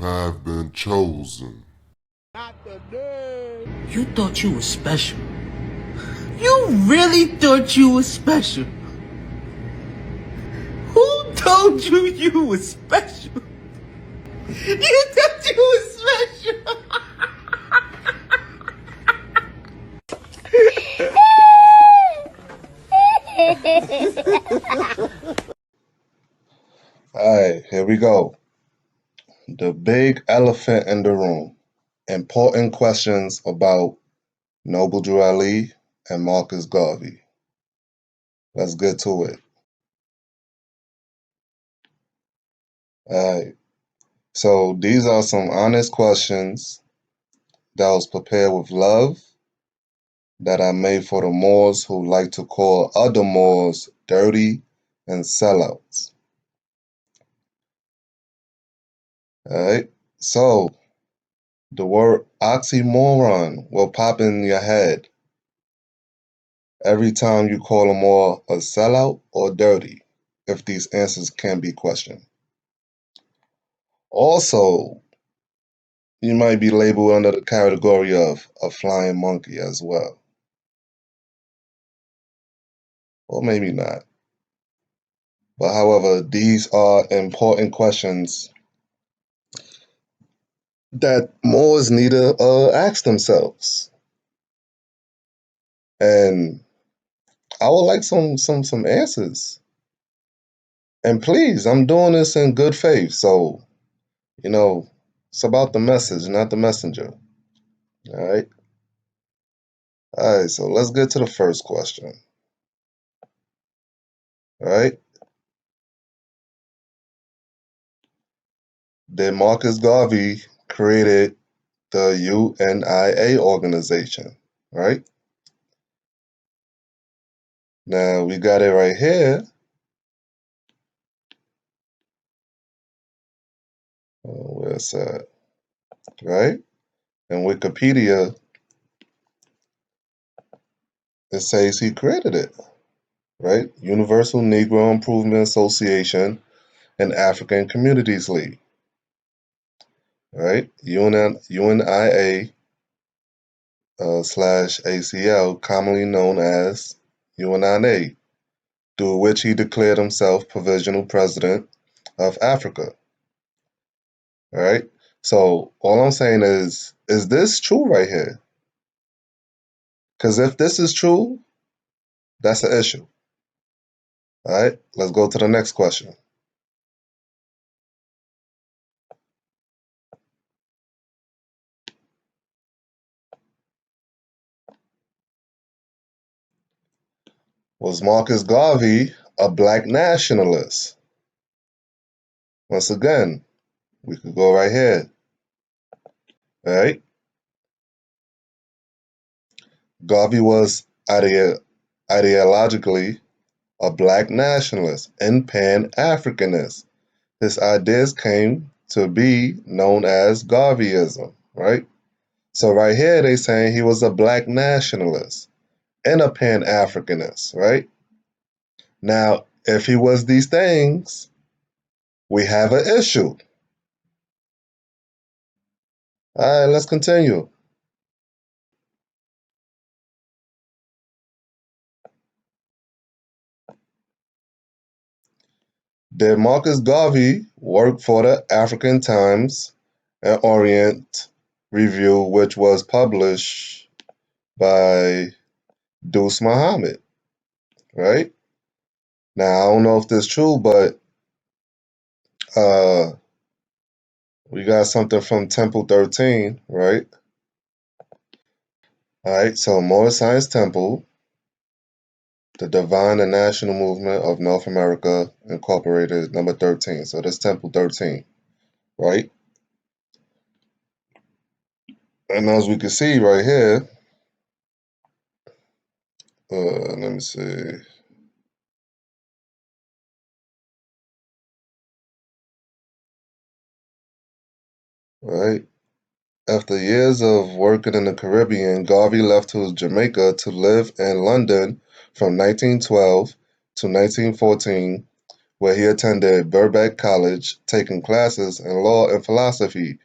have been chosen. You thought you were special. You really thought you were special. Who told you you were special? You thought you were special. Alright, here we go. The big elephant in the room. Important questions about Noble Drew Ali and Marcus Garvey. Let's get to it. Alright, so these are some honest questions that was prepared with love that I made for the Moors who like to call other Moors dirty and sellouts. Alright, so the word oxymoron will pop in your head every time you call a Moor a sellout or dirty, if these answers can be questioned. Also, you might be labeled under the category of a flying monkey as well. Or maybe not. But however, these are important questions that Moors need to ask themselves. And I would like some answers. And please, I'm doing this in good faith. So, it's about the message, not the messenger. All right. All right, so let's get to the first question. All right. Did Marcus Garvey created the UNIA organization, right? Now we got it right here. Where's that? Right? In Wikipedia, it says he created it, right? Universal Negro Improvement Association and African Communities League, right? UNIA slash ACL, commonly known as UNIA, through which he declared himself provisional president of Africa. All right. So all I'm saying is this true right here? Because if this is true, that's an issue. All right. Let's go to the next question. Was Marcus Garvey a black nationalist? Once again, we could go right here. All right. Garvey was ideologically a black nationalist and Pan-Africanist. His ideas came to be known as Garveyism, right? So right here they saying he was a black nationalist and a Pan-Africanist, right? Now, if he was these things, we have an issue. All right, let's continue. Did Marcus Garvey work for the African Times and Orient Review, which was published by Deuce Muhammad, right? Now, I don't know if this is true, but we got something from Temple 13, right? All right, so Moor Science Temple, the Divine and National Movement of North America, Incorporated, number 13. So this Temple 13, right? And as we can see right here, let me see. Right? After years of working in the Caribbean, Garvey left to Jamaica to live in London from 1912 to 1914, where he attended Birkbeck College, taking classes in law and philosophy,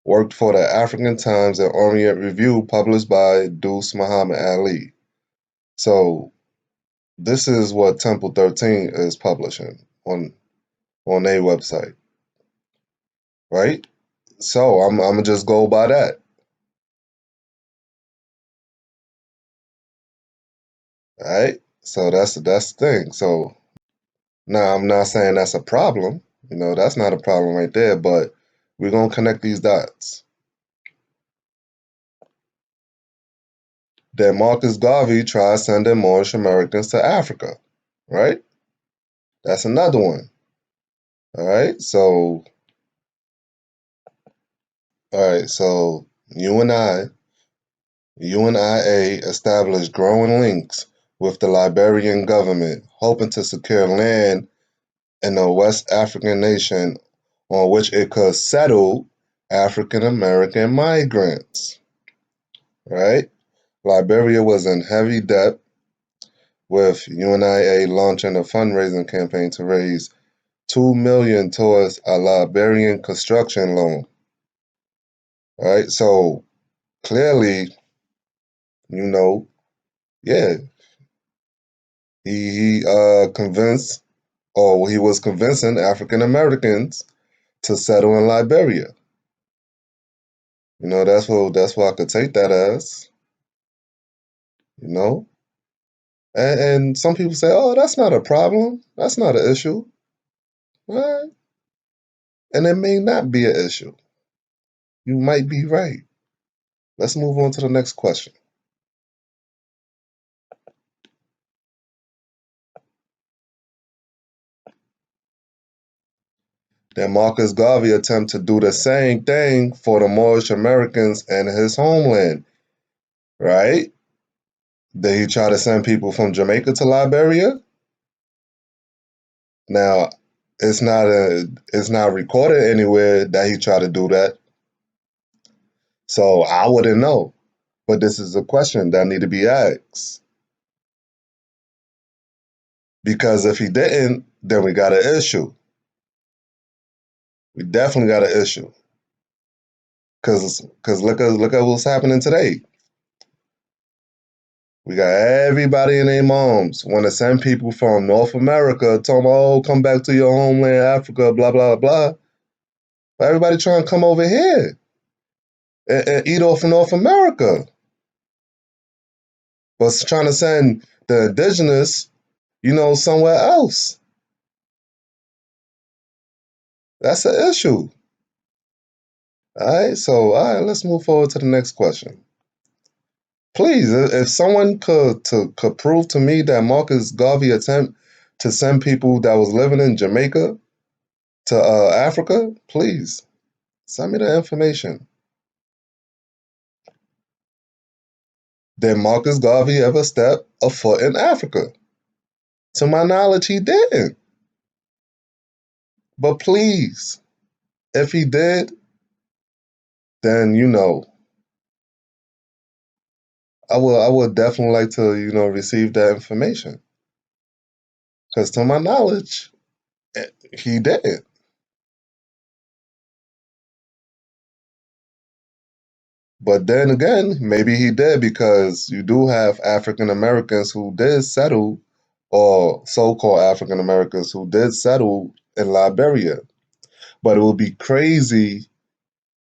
worked for the African Times and Orient Review published by Deuce Muhammad Ali. So this is what Temple 13 is publishing on their website, right? So I'm gonna just go by that. All right. So that's the thing. So now I'm not saying that's a problem. That's not a problem right there, but we're gonna connect these dots. Then Marcus Garvey tried sending Moorish Americans to Africa, right? That's another one. All right. So UNIA established growing links with the Liberian government, hoping to secure land in a West African nation on which it could settle African American migrants. Right? Liberia was in heavy debt, with UNIA launching a fundraising campaign to raise $2 million towards a Liberian construction loan. Right? So clearly, yeah, he convinced, or he was convincing African Americans to settle in Liberia. That's what I could take that as. You know, and some people say, "Oh, that's not a problem. That's not an issue." Right? And it may not be an issue. You might be right. Let's move on to the next question. Did Marcus Garvey attempt to do the same thing for the Moorish Americans in his homeland? Right? Did he try to send people from Jamaica to Liberia? Now, it's not recorded anywhere that he tried to do that. So I wouldn't know. But this is a question that need to be asked. Because if he didn't, then we got an issue. We definitely got an issue. Because look at what's happening today. We got everybody and their moms want to send people from North America, talking about, oh, come back to your homeland, Africa, blah, blah, blah. But everybody trying to come over here and eat off of North America. But trying to send the indigenous, somewhere else. That's an issue. All right, let's move forward to the next question. Please, if someone could prove to me that Marcus Garvey attempt to send people that was living in Jamaica to Africa, please send me the information. Did Marcus Garvey ever step a foot in Africa? To my knowledge, he didn't. But please, if he did, then I would definitely like to receive that information. Because to my knowledge, he didn't. But then again, maybe he did, because you do have African Americans who did settle, or so-called African Americans who did settle in Liberia. But it would be crazy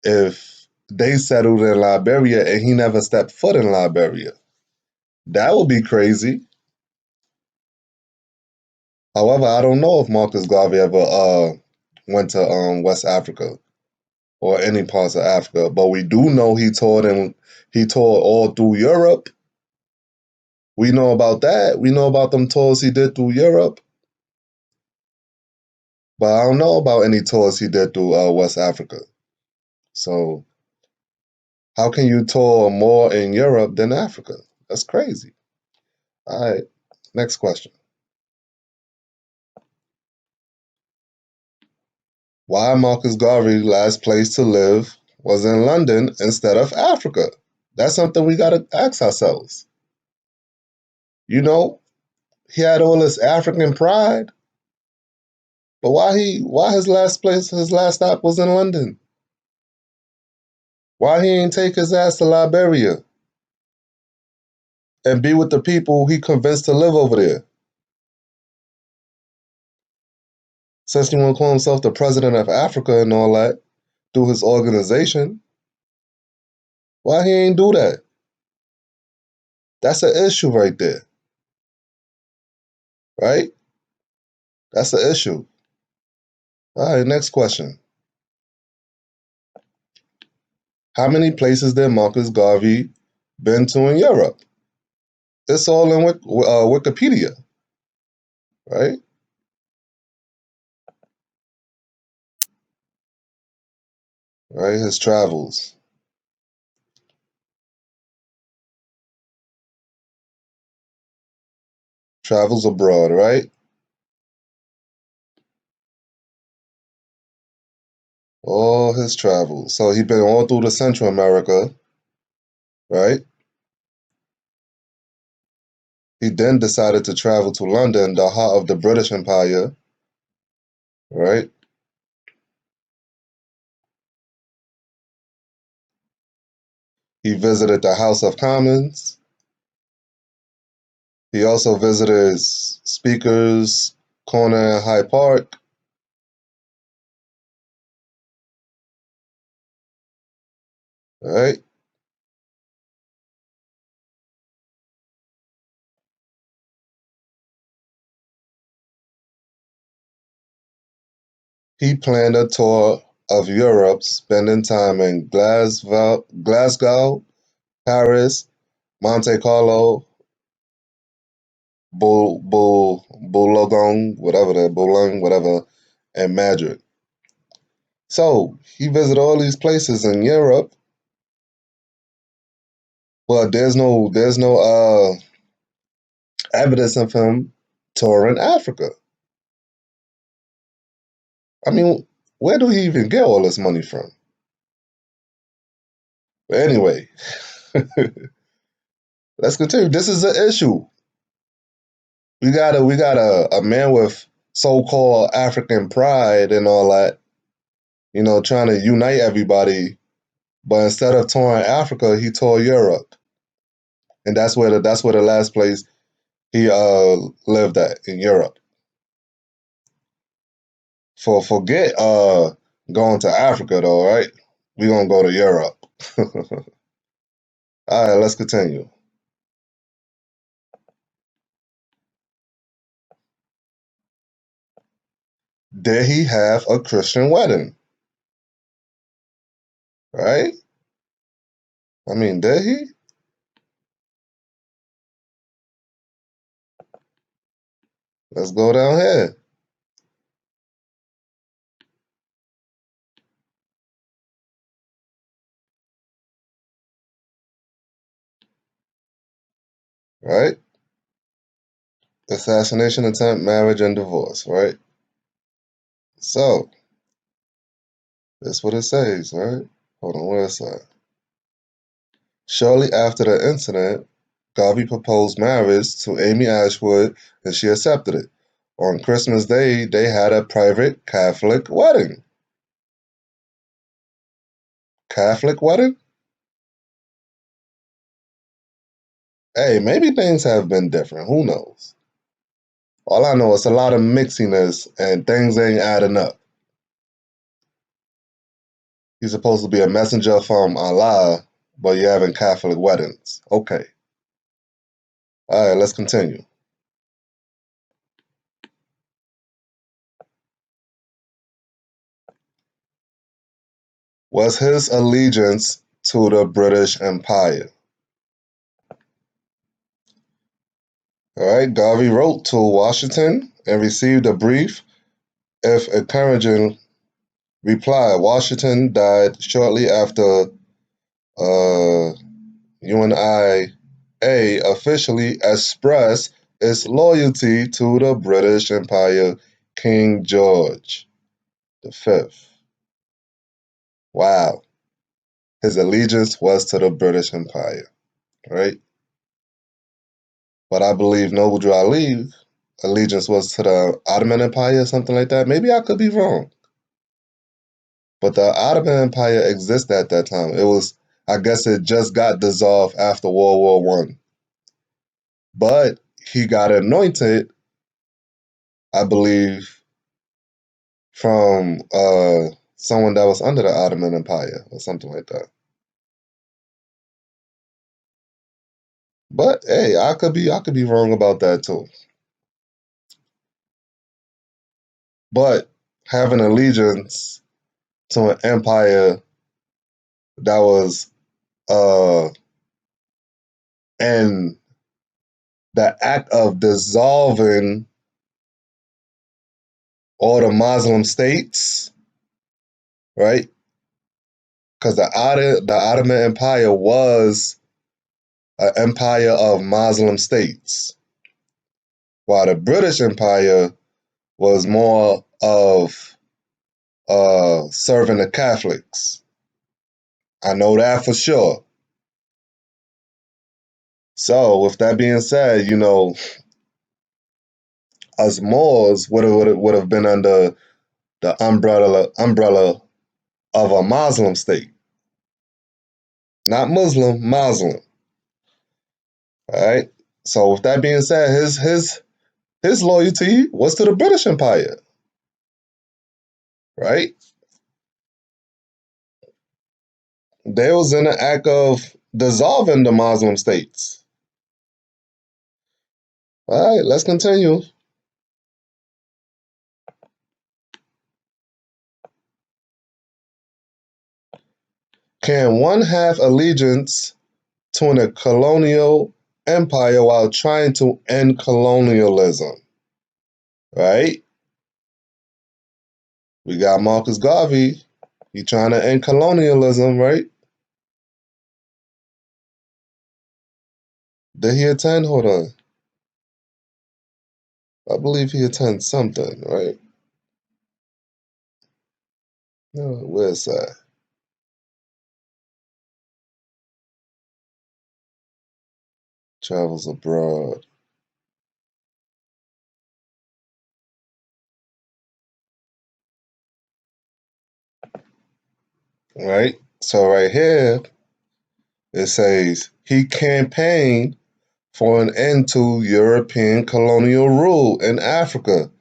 if they settled in Liberia and he never stepped foot in Liberia. That would be crazy. However, I don't know if Marcus Garvey ever went to West Africa or any parts of Africa, but we do know he toured all through Europe. We know about that. We know about them tours he did through Europe. But I don't know about any tours he did through West Africa. So how can you tour more in Europe than Africa? That's crazy. All right, next question. Why Marcus Garvey's last place to live was in London instead of Africa? That's something we got to ask ourselves. He had all this African pride, But why his last stop was in London? Why he ain't take his ass to Liberia and be with the people he convinced to live over there? Since he want to call himself the president of Africa and all that through his organization, why he ain't do that? That's an issue right there, right? That's an issue. All right, next question. How many places did Marcus Garvey been to in Europe? It's all in Wikipedia, right? Right, his travels. Travels abroad, right? All his travels. So he been all through the Central America, right? He then decided to travel to London, the heart of the British Empire, right? He visited the House of Commons. He also visited Speaker's Corner in Hyde Park, right? He planned a tour of Europe, spending time in Glasgow, Paris, Monte Carlo, Boulogne, whatever, and Madrid. So he visited all these places in Europe, but there's no evidence of him touring Africa. I mean, where do he even get all this money from? But anyway, let's continue. This is an issue. We got a man with so-called African pride and all that, trying to unite everybody. But instead of touring Africa, he toured Europe, and that's where the last place he lived at in Europe. Forget going to Africa though, right? We gonna go to Europe. All right, let's continue. Did he have a Christian wedding? Right? I mean, did he? Let's go down here. Right? Assassination attempt, marriage, and divorce. Right? So that's what it says. Right? Hold on, where is that? Shortly after the incident, Garvey proposed marriage to Amy Ashwood, and she accepted it. On Christmas Day, they had a private Catholic wedding. Catholic wedding? Hey, maybe things have been different. Who knows? All I know is a lot of mixiness and things ain't adding up. He's supposed to be a messenger from Allah, but you're having Catholic weddings. Okay. All right, let's continue. Was his allegiance to the British Empire? All right, Garvey wrote to Washington and received a brief, if encouraging, reply. Washington died shortly after UNIA officially expressed its loyalty to the British Empire, King George V. Wow. His allegiance was to the British Empire, right? But I believe Noble Drew Ali allegiance was to the Ottoman Empire or something like that. Maybe I could be wrong. But the Ottoman Empire existed at that time. It was, I guess it just got dissolved after World War One. But he got anointed, I believe, from someone that was under the Ottoman Empire or something like that. But hey, I could be wrong about that too. But having allegiance to an empire that was and the act of dissolving all the Muslim states, right? Because the Ottoman Empire was an empire of Muslim states, while the British Empire was more of serving the Catholics. I know that for sure. So, with that being said, us Moors would have been under the umbrella of a Muslim state, not Muslim, Muslim. All right. So, with that being said, his loyalty was to the British Empire, right? They was in the act of dissolving the Muslim states. All right, let's continue. Can one have allegiance to a colonial empire while trying to end colonialism? Right? We got Marcus Garvey. He trying to end colonialism, right? Did he attend? Hold on. I believe he attends something, right? No, where's that? Travels abroad. Right? So right here, it says he campaigned for an end to European colonial rule in Africa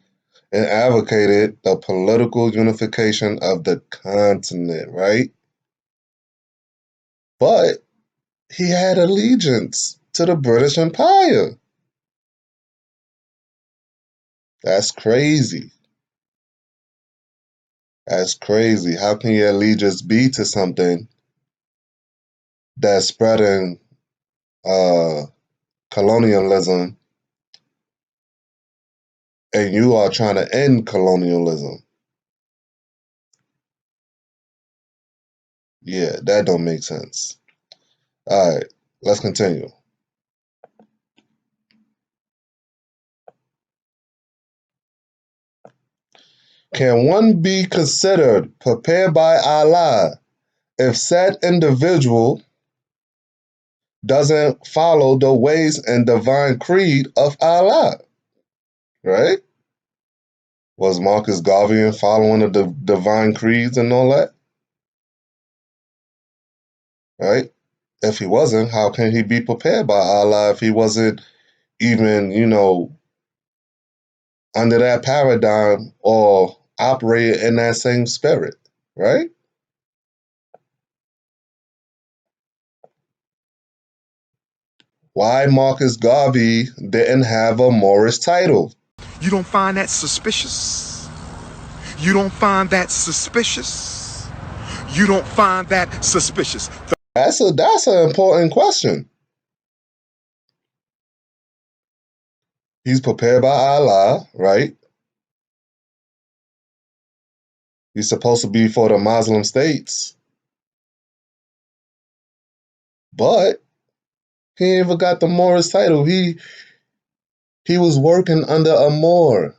and advocated the political unification of the continent, right? But he had allegiance to the British Empire. That's crazy. That's crazy. How can your allegiance be to something that's spreading uh, colonialism and you are trying to end colonialism? Yeah, that don't make sense. All right, let's continue. Can one be considered prepared by Allah if said individual doesn't follow the ways and divine creed of Allah? Right? Was Marcus Garvey following the divine creeds and all that? Right? If he wasn't, how can he be prepared by Allah if he wasn't even, under that paradigm or operating in that same spirit? Right? Why Marcus Garvey didn't have a Morris title? You don't find that suspicious? You don't find that suspicious? You don't find that suspicious? That's an important question. He's prepared by Allah, right? He's supposed to be for the Muslim states, but he ain't even got the Morris title. He was working under a Moor.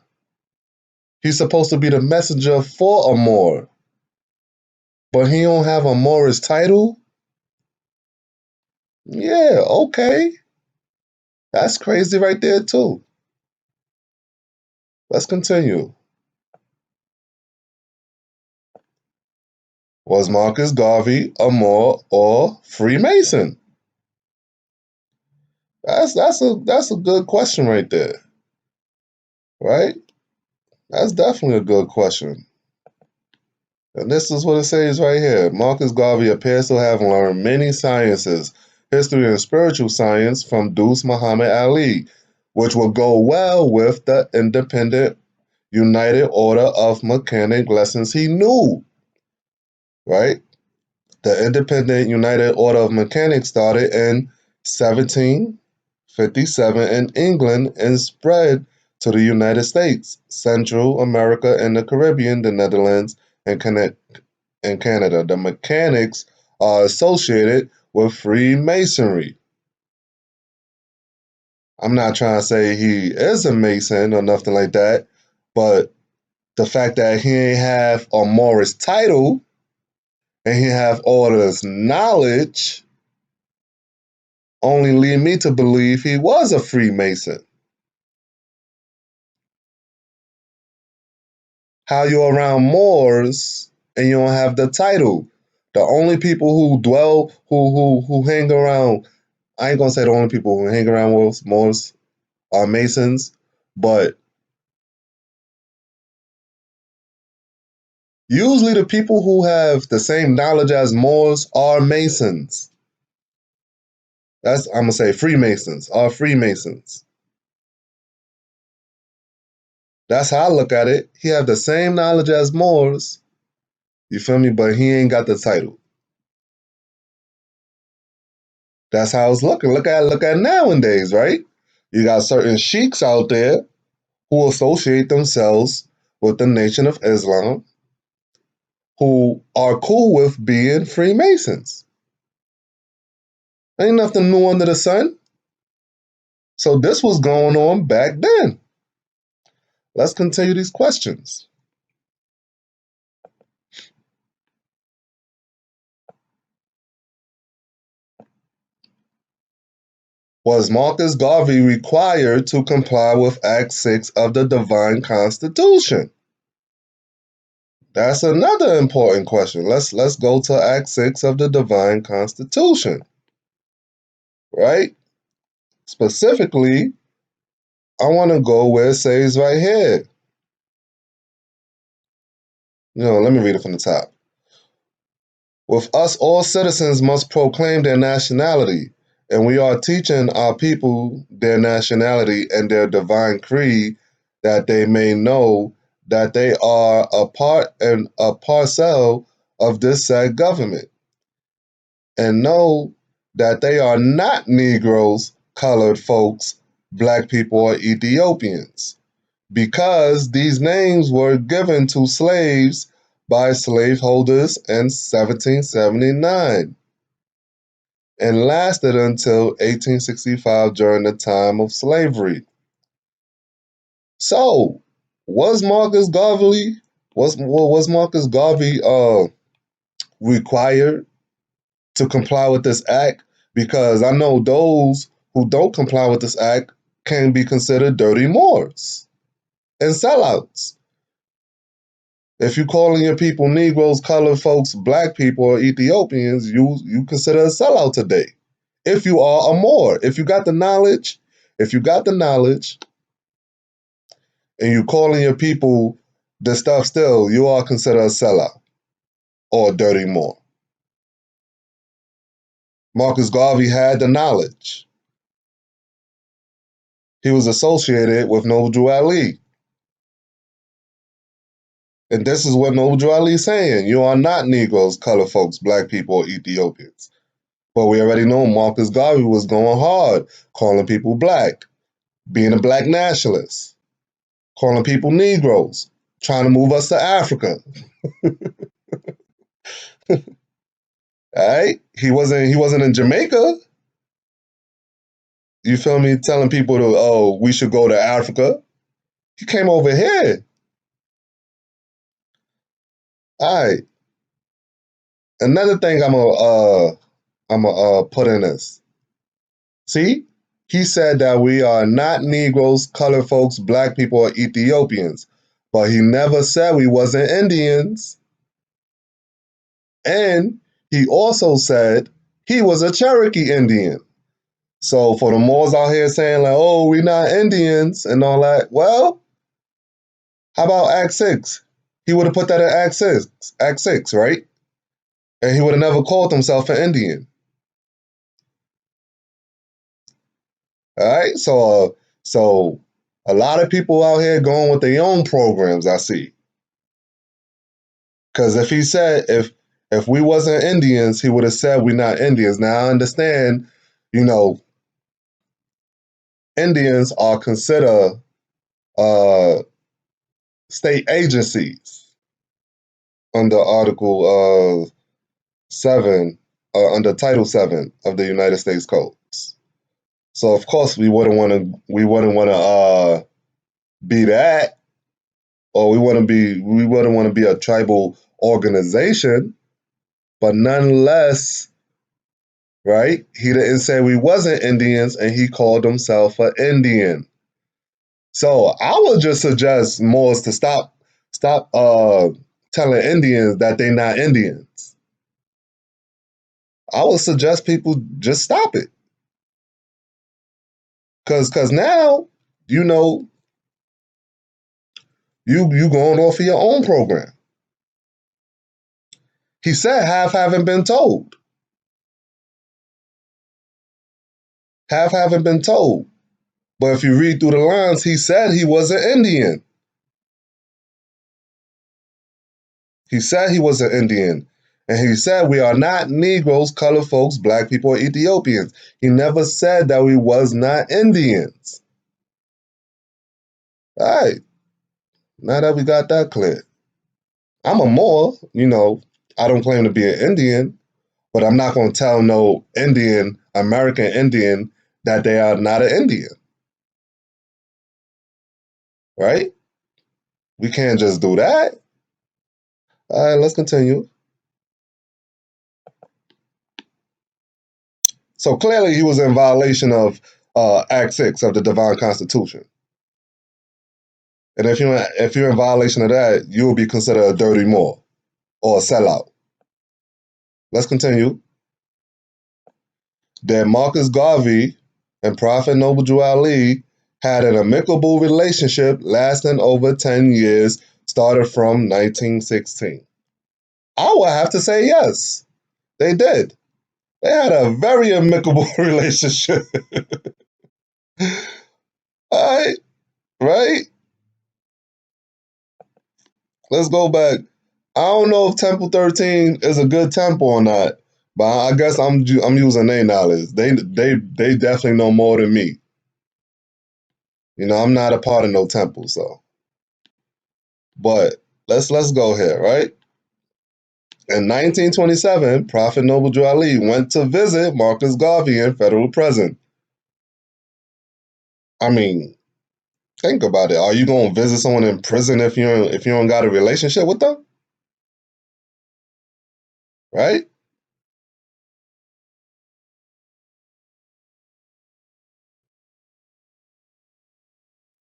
He's supposed to be the messenger for a Moor, but he don't have a Morris title. Yeah, okay, that's crazy right there too. Let's continue. Was Marcus Garvey a Moor or Freemason? That's a good question right there, right? That's definitely a good question. And this is what it says right here. Marcus Garvey appears to have learned many sciences, history and spiritual science from Deuce Muhammad Ali, which will go well with the independent United Order of Mechanic lessons he knew, right? The Independent United Order of Mechanics started in 1757 in England and spread to the United States, Central America, and the Caribbean, the Netherlands, and Canada. The mechanics are associated with Freemasonry. I'm not trying to say he is a Mason or nothing like that, but the fact that he ain't have a Morris title and he have all this knowledge only lead me to believe he was a Freemason. How you around Moors and you don't have the title? The only people who dwell, who hang around, I ain't gonna say the only people who hang around Moors are Masons, but usually the people who have the same knowledge as Moors are Masons. I'm gonna say Freemasons are Freemasons. That's how I look at it. He have the same knowledge as Moors, you feel me? But he ain't got the title. That's how it's looking. Look at nowadays, right? You got certain sheiks out there who associate themselves with the Nation of Islam, who are cool with being Freemasons. Ain't nothing new under the sun. So this was going on back then. Let's continue these questions. Was Marcus Garvey required to comply with Act 6 of the Divine Constitution? That's another important question. Let's go to Act 6 of the Divine Constitution, right? Specifically, I want to go where it says right here. Let me read it from the top. With us, all citizens must proclaim their nationality, and we are teaching our people their nationality and their divine creed, that they may know that they are a part and a parcel of this said government, and know that they are not Negroes, colored folks, black people, or Ethiopians, because these names were given to slaves by slaveholders in 1779 and lasted until 1865 during the time of slavery. So, was Marcus Garvey was Marcus Garvey required to comply with this act? Because I know those who don't comply with this act can be considered dirty Moors and sellouts. If you calling your people Negroes, colored folks, black people, or Ethiopians, you consider a sellout today. If you are a Moor, if you got the knowledge, and you calling your people the stuff still, you are considered a sellout or a dirty Moor. Marcus Garvey had the knowledge. He was associated with Noble Ali. And this is what Noble Ali is saying. You are not Negroes, colored folks, black people, or Ethiopians. But we already know Marcus Garvey was going hard, calling people black, being a black nationalist, calling people Negroes, trying to move us to Africa. All right? He wasn't in Jamaica. You feel me? Telling people we should go to Africa. He came over here. All right. Another thing I'm gonna put in this. See, He said that we are not Negroes, colored folks, black people, or Ethiopians. But he never said we wasn't Indians. And he also said he was a Cherokee Indian. So for the Moors out here saying like, oh, we not Indians and all that, well, how about Act 6? He would have put that in Act 6, right? And he would have never called himself an Indian. All right, so a lot of people out here going with their own programs, I see. Because if he said if we wasn't Indians, he would have said we're not Indians. Now I understand, you know, Indians are considered state agencies under Article 7, under Title 7 of the United States Codes. So of course we wouldn't want to be that, or we wouldn't want to be a tribal organization, but nonetheless, right? He didn't say we wasn't Indians, and he called himself an Indian. So I would just suggest Moors to stop telling Indians that they're not Indians. I would suggest people just stop it, cause now you know you going off of your own program. He said half haven't been told. Half haven't been told. But if you read through the lines, he said he was an Indian. He said he was an Indian. And he said we are not Negroes, colored folks, black people, or Ethiopians. He never said that we was not Indians. All right. Now that we got that clear. I'm a Moor, I don't claim to be an Indian, but I'm not going to tell no Indian, American Indian, that they are not an Indian. Right? We can't just do that. All right, let's continue. So clearly he was in violation of Act 6 of the Divine Constitution. And if you're in violation of that, you will be considered a dirty Moor or a sellout. Let's continue. That Marcus Garvey and Prophet Noble Drew Ali had an amicable relationship lasting over 10 years, started from 1916. I would have to say yes, they did. They had a very amicable relationship. All right, right? Let's go back. I don't know if Temple 13 is a good temple or not, but I guess I'm using their knowledge. They definitely know more than me. I'm not a part of no temple, so. But let's go here, right? In 1927, Prophet Noble Drew Ali went to visit Marcus Garvey in federal prison. I mean, think about it. Are you gonna visit someone in prison if you don't got a relationship with them? Right?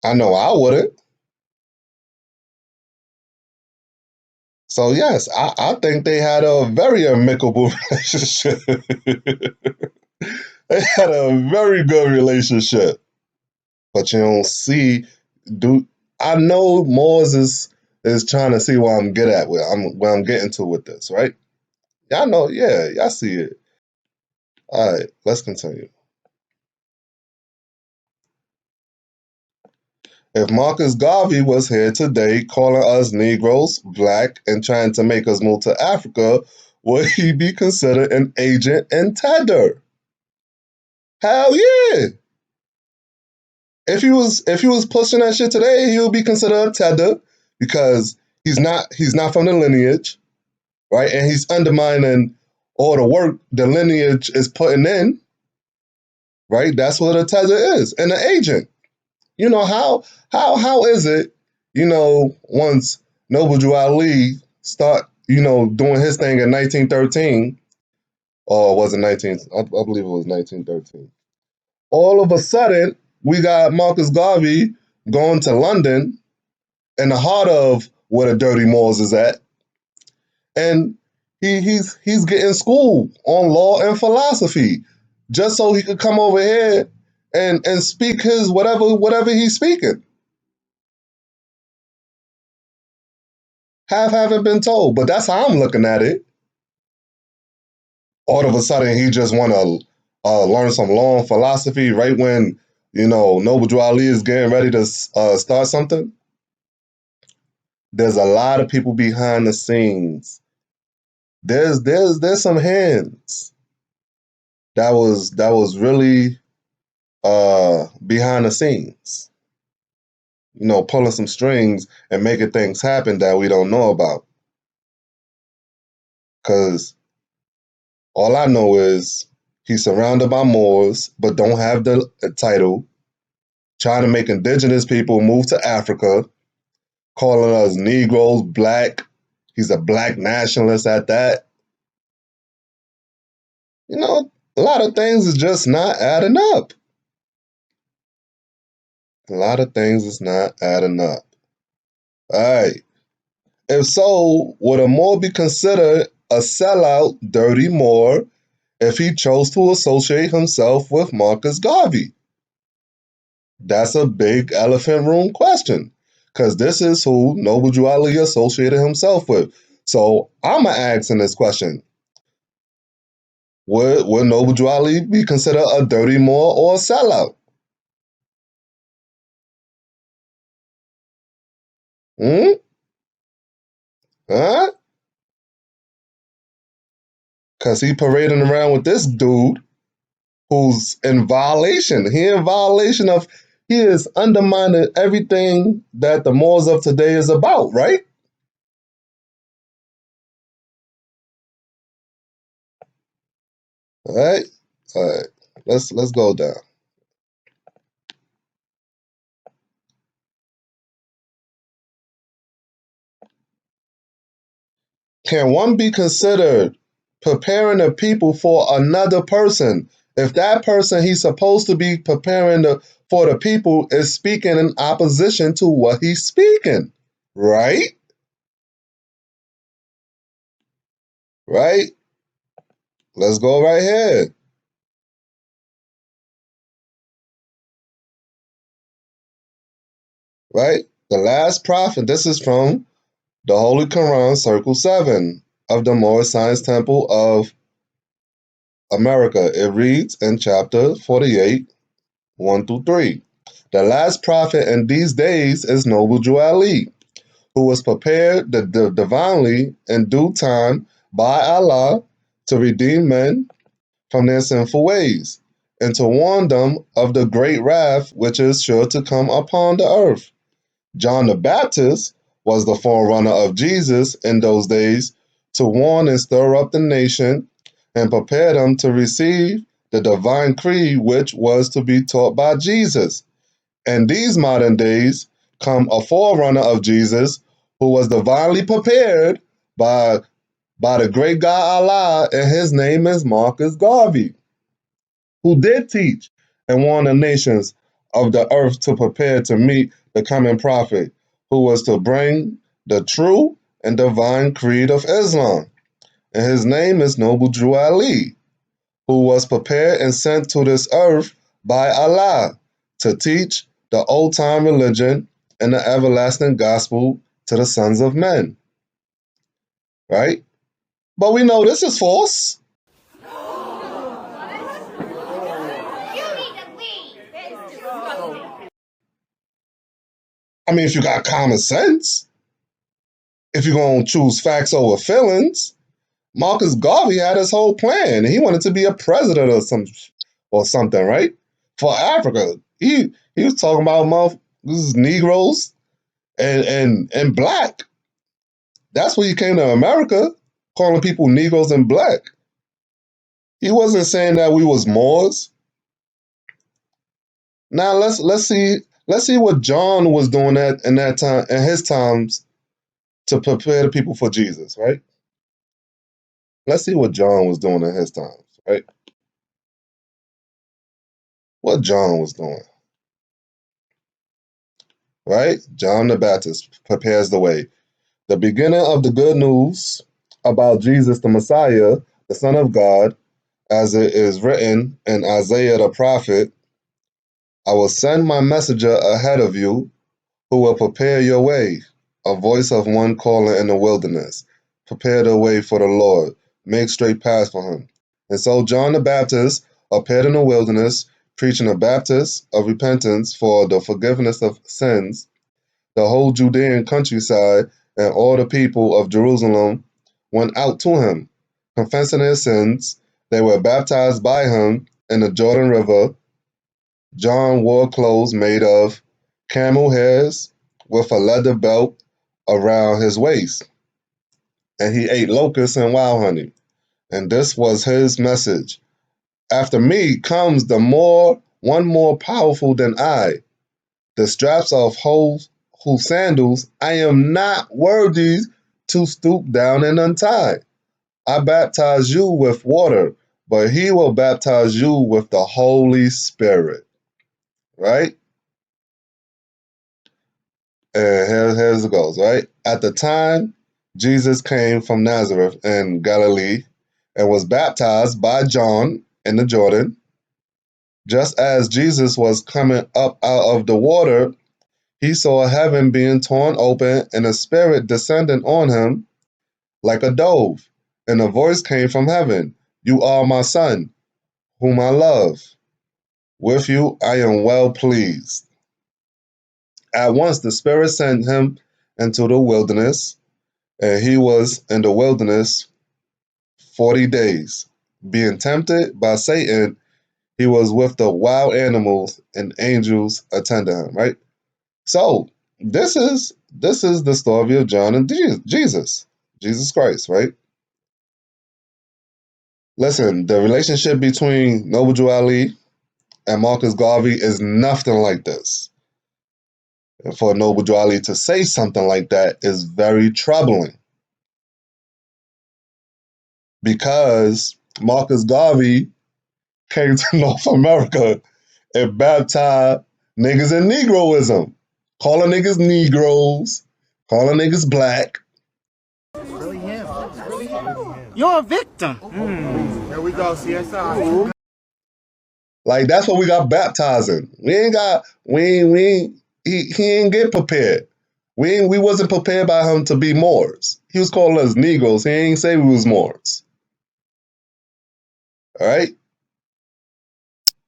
I know I wouldn't. So yes, I think they had a very amicable relationship. They had a very good relationship. But you don't see, do I know Moors is trying to see where I'm good at with where I'm getting to with this, right? Y'all know, yeah, y'all see it. All right, let's continue. If Marcus Garvey was here today calling us Negroes, black, and trying to make us move to Africa, would he be considered an agent and tether? Hell yeah. If he was pushing that shit today, he would be considered a tether because he's not from the lineage, right? And he's undermining all the work the lineage is putting in, right? That's what a tether is, and an agent. How is it, once Noble Drew Ali start, doing his thing in 1913, or was it 19? I believe it was 1913. All of a sudden, we got Marcus Garvey going to London in the heart of where the dirty Moors is at, and he's getting school on law and philosophy just so he could come over here and speak his whatever he's speaking. Haven't been told, but that's how I'm looking at it. All of a sudden, he just want to learn some law and philosophy right when Noble Drew Ali is getting ready to start something. There's a lot of people behind the scenes. There's some hands that was really behind the scenes, pulling some strings and making things happen that we don't know about. Because all I know is he's surrounded by Moors, but don't have the title, trying to make indigenous people move to Africa, calling us Negroes, black. He's a black nationalist at that. A lot of things is just not adding up. A lot of things is not adding up. All right. If so, would a Moor be considered a sellout, dirty Moor if he chose to associate himself with Marcus Garvey? That's a big elephant room question, because this is who Noble Drew Ali associated himself with. So I'm asking this question. Would Noble Drew Ali be considered a dirty Moor or a sellout? Hmm? Huh? Because he parading around with this dude who's in violation. He is undermining everything that the Moors of today is about, right? All right. All right. Let's go down. Can one be considered preparing the people for another person if that person he's supposed to be preparing for the people is speaking in opposition to what he's speaking? Right? Right? Let's go right here. Right? The last prophet, this is from the Holy Quran, Circle 7 of the Moor Science Temple of America. It reads in chapter 48, 1 through 3. The last prophet in these days is Noble Drew Ali, who was prepared divinely in due time by Allah to redeem men from their sinful ways and to warn them of the great wrath which is sure to come upon the earth. John the Baptist was the forerunner of Jesus in those days to warn and stir up the nation and prepare them to receive the divine creed which was to be taught by Jesus. In these modern days come a forerunner of Jesus who was divinely prepared by the great God Allah, and his name is Marcus Garvey, who did teach and warn the nations of the earth to prepare to meet the coming prophet, who was to bring the true and divine creed of Islam. And his name is Noble Drew Ali, who was prepared and sent to this earth by Allah to teach the old time religion and the everlasting gospel to the sons of men. Right? But we know this is false. I mean, if you got common sense, if you're going to choose facts over feelings, Marcus Garvey had his whole plan. He wanted to be a president or something, right? For Africa. He was talking about Negroes and black. That's when he came to America, calling people Negroes and black. He wasn't saying that we was Moors. Now let's see what John was doing in that time in his times to prepare the people for Jesus, right? Let's see what John was doing in his times, right? what John was doing, right? John the Baptist prepares the way. The beginning of the good news about Jesus the Messiah, the Son of God, as it is written in Isaiah the prophet, I will send my messenger ahead of you who will prepare your way, a voice of one calling in the wilderness. Prepare the way for the Lord, make straight paths for him. And so John the Baptist appeared in the wilderness, preaching a baptist of repentance for the forgiveness of sins. The whole Judean countryside and all the people of Jerusalem went out to him, confessing their sins. They were baptized by him in the Jordan River. John wore clothes made of camel hairs with a leather belt around his waist, and he ate locusts and wild honey. And this was his message. After me comes one more powerful than I, the straps of whose sandals I am not worthy to stoop down and untie. I baptize you with water, but he will baptize you with the Holy Spirit. Right? And here's it goes, right? At the time, Jesus came from Nazareth in Galilee and was baptized by John in the Jordan. Just as Jesus was coming up out of the water, he saw heaven being torn open and a spirit descending on him like a dove. And a voice came from heaven, You are my son, whom I love. With you I am well pleased. At once the spirit sent him into the wilderness, and he was in the wilderness 40 days. Being tempted by Satan, he was with the wild animals, and angels attended him, right? So this is the story of John and Jesus Christ, right? Listen, the relationship between Noble Drew Ali and Marcus Garvey is nothing like this. And for Noble Drew Ali to say something like that is very troubling because Marcus Garvey came to North America and baptized niggas in Negroism, calling niggas Negroes, calling niggas black. Really him. It's really him. You're a victim. Here we go, CSI. Like that's what we got baptizing. He ain't get prepared. We wasn't prepared by him to be Moors. He was calling us Negroes. He ain't say we was Moors. All right?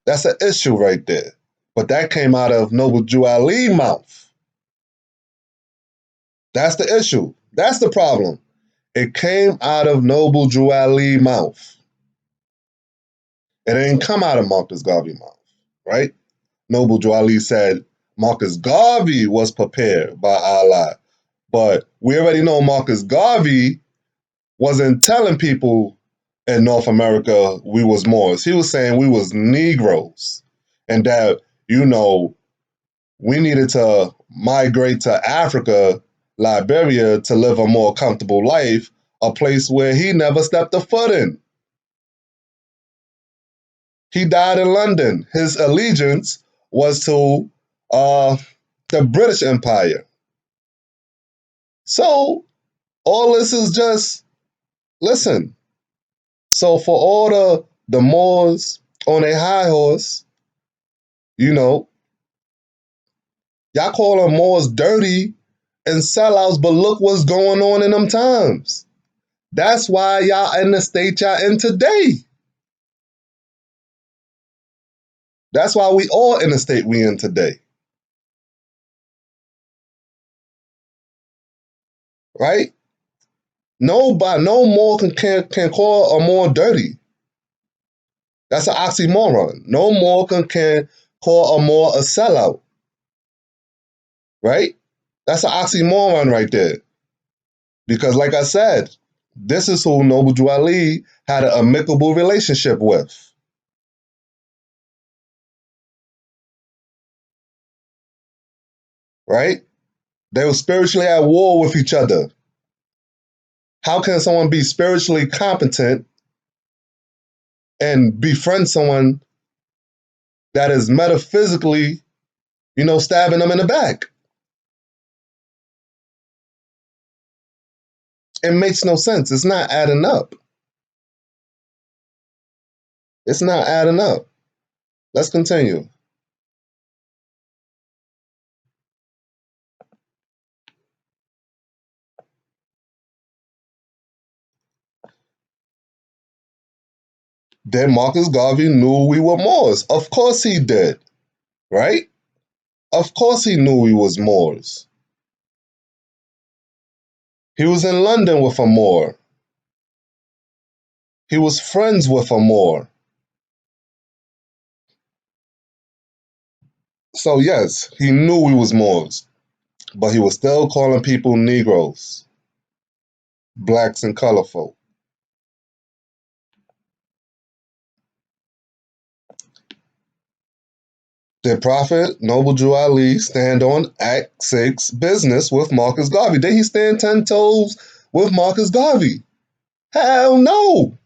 That's an issue right there. But that came out of Noble Drew Ali's mouth. That's the issue. That's the problem. It came out of Noble Drew Ali's mouth. It didn't come out of Marcus Garvey's mouth, right? Noble Drew Ali said Marcus Garvey was prepared by Allah. But we already know Marcus Garvey wasn't telling people in North America we was Moors. He was saying we was Negroes. And that, we needed to migrate to Africa, Liberia, to live a more comfortable life, a place where he never stepped a foot in. He died in London. His allegiance was to the British Empire. So all this is just, listen. So for all the Moors on a high horse, y'all call them Moors dirty and sellouts, but look what's going on in them times. That's why y'all in the state y'all in today. That's why we all in the state we in today. Right? No Moor can call a Moor dirty. That's an oxymoron. No Moor can call a Moor a sellout. Right? That's an oxymoron right there. Because like I said, this is who Noble Drew Ali had an amicable relationship with. Right? They were spiritually at war with each other. How can someone be spiritually competent and befriend someone that is metaphysically, stabbing them in the back. It makes no sense. It's not adding up. It's not adding up. Let's continue. Then Marcus Garvey knew we were Moors. Of course he did, right? Of course he knew we was Moors. He was in London with a Moor. He was friends with a Moor. So yes, he knew we was Moors, but he was still calling people Negroes, blacks and colorful. Did Prophet Noble Drew Ali stand on Act 6 business with Marcus Garvey? Did he stand 10 toes with Marcus Garvey? Hell no.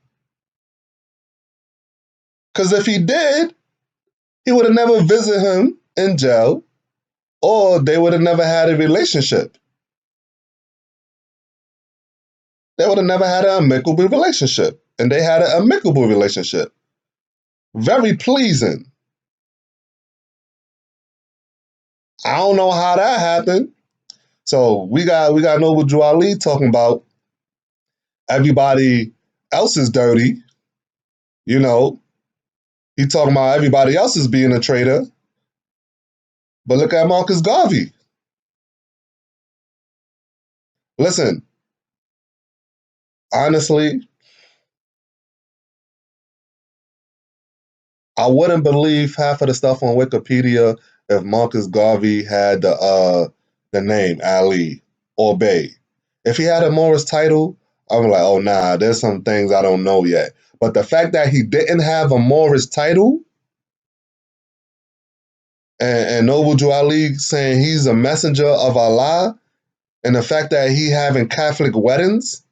Because if he did, he would have never visited him in jail, or they would have never had a relationship. They would have never had an amicable relationship. And they had an amicable relationship. Very pleasing. I don't know how that happened. So we got Noble Drew Ali talking about everybody else is dirty. He talking about everybody else is being a traitor. But look at Marcus Garvey. Listen, honestly, I wouldn't believe half of the stuff on Wikipedia if Marcus Garvey had the name Ali or Bey. If he had a Morris title, I'm like, oh nah, there's some things I don't know yet. But the fact that he didn't have a Morris title, and Noble Drew Ali saying he's a messenger of Allah, and the fact that he having Catholic weddings,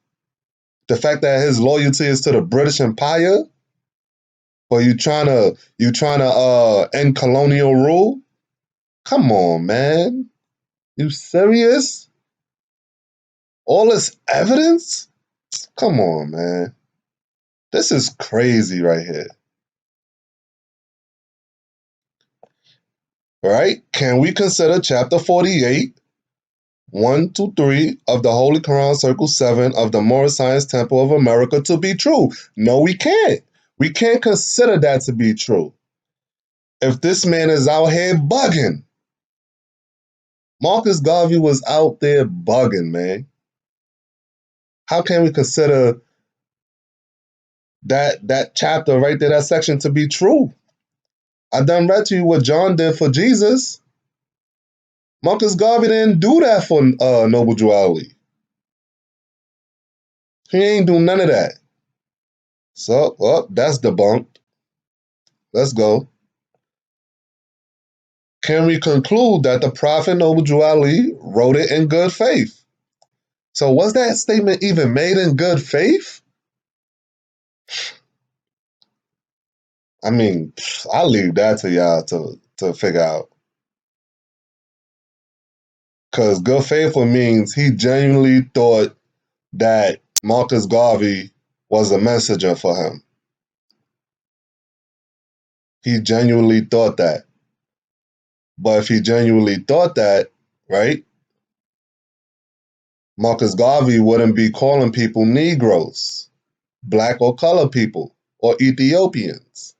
the fact that his loyalty is to the British Empire, but you trying to end colonial rule? Come on, man. You serious? All this evidence? Come on, man. This is crazy right here. Right? Can we consider chapter 48, 1 to 3 of the Holy Quran, Circle 7 of the Moorish Science Temple of America to be true? No, we can't. We can't consider that to be true. If this man is out here bugging, Marcus Garvey was out there bugging, man. How can we consider that chapter right there, that section to be true? I done read to you what John did for Jesus. Marcus Garvey didn't do that for Noble Drew Ali. He ain't do none of that. So, well, that's debunked. Let's go. Can we conclude that the Prophet Noble Drew Ali wrote it in good faith? So was that statement even made in good faith? I mean, I'll leave that to y'all to figure out. Because good faithful means he genuinely thought that Marcus Garvey was a messenger for him. He genuinely thought that. But if he genuinely thought that, right, Marcus Garvey wouldn't be calling people Negroes, black or colored people, or Ethiopians.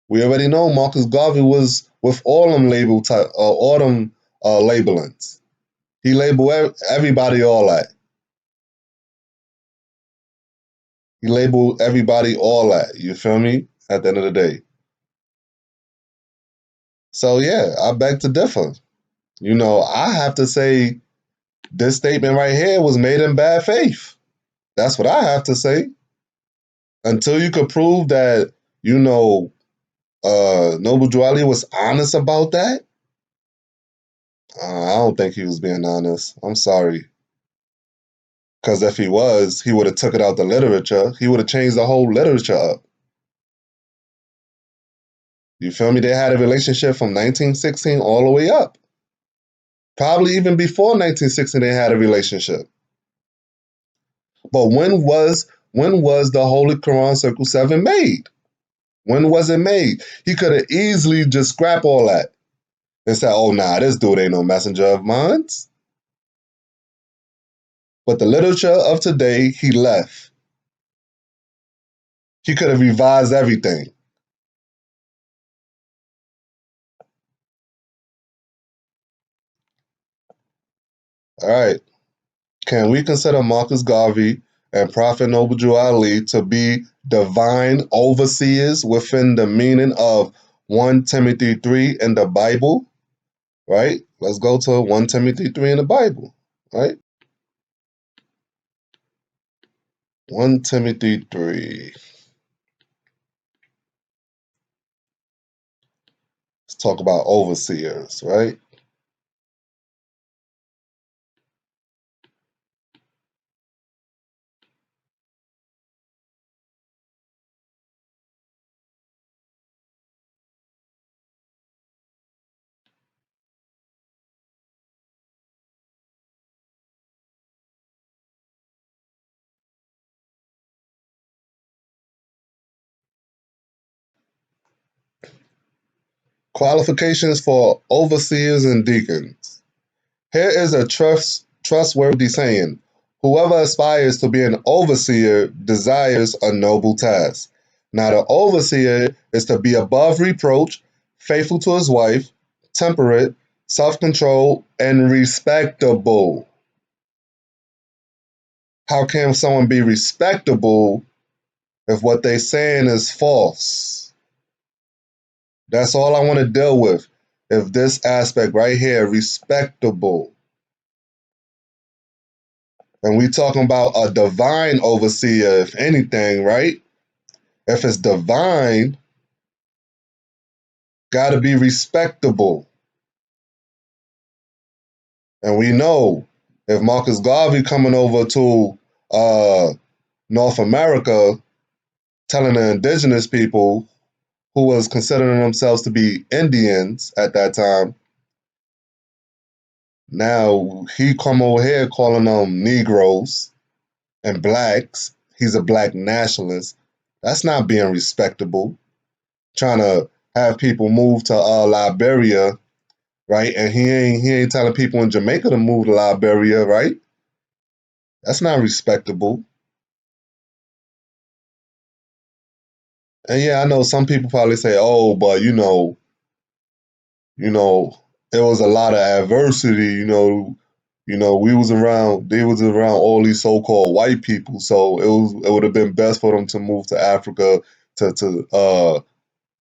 We already know Marcus Garvey was with all them labelings. He labeled everybody all that. He labeled everybody all that. You feel me? At the end of the day. So yeah, I beg to differ. I have to say this statement right here was made in bad faith. That's what I have to say. Until you could prove that, Noble Drew Ali was honest about that, I don't think he was being honest. I'm sorry. Because if he was, he would have took it out the literature. He would have changed the whole literature up. You feel me? They had a relationship from 1916 all the way up. Probably even before 1916 they had a relationship. But when was the Holy Quran Circle 7 made? When was it made? He could have easily just scrapped all that and said, oh nah, this dude ain't no messenger of mine. But the literature of today, he left. He could have revised everything. All right. Can we consider Marcus Garvey and Prophet Noble Ali to be divine overseers within the meaning of 1 Timothy 3 in the Bible? Right? Let's go to 1 Timothy 3 in the Bible. Right? 1 Timothy 3. Let's talk about overseers, right? Qualifications for overseers and deacons. Here is a trustworthy saying. Whoever aspires to be an overseer desires a noble task. Now, the overseer is to be above reproach, faithful to his wife, temperate, self-controlled, and respectable. How can someone be respectable if what they're saying is false? That's all I want to deal with. If this aspect right here, respectable. And we talking about a divine overseer, if anything, right? If it's divine, gotta be respectable. And we know if Marcus Garvey coming over to North America, telling the indigenous people who was considering themselves to be Indians at that time, now he come over here calling them Negroes and blacks. He's a black nationalist. That's not being respectable. Trying to have people move to Liberia, right? And he ain't telling people in Jamaica to move to Liberia, right? That's not respectable. And yeah, I know some people probably say, "Oh, but it was a lot of adversity. We was around. They was around all these so-called white people, so it would have been best for them to move to Africa to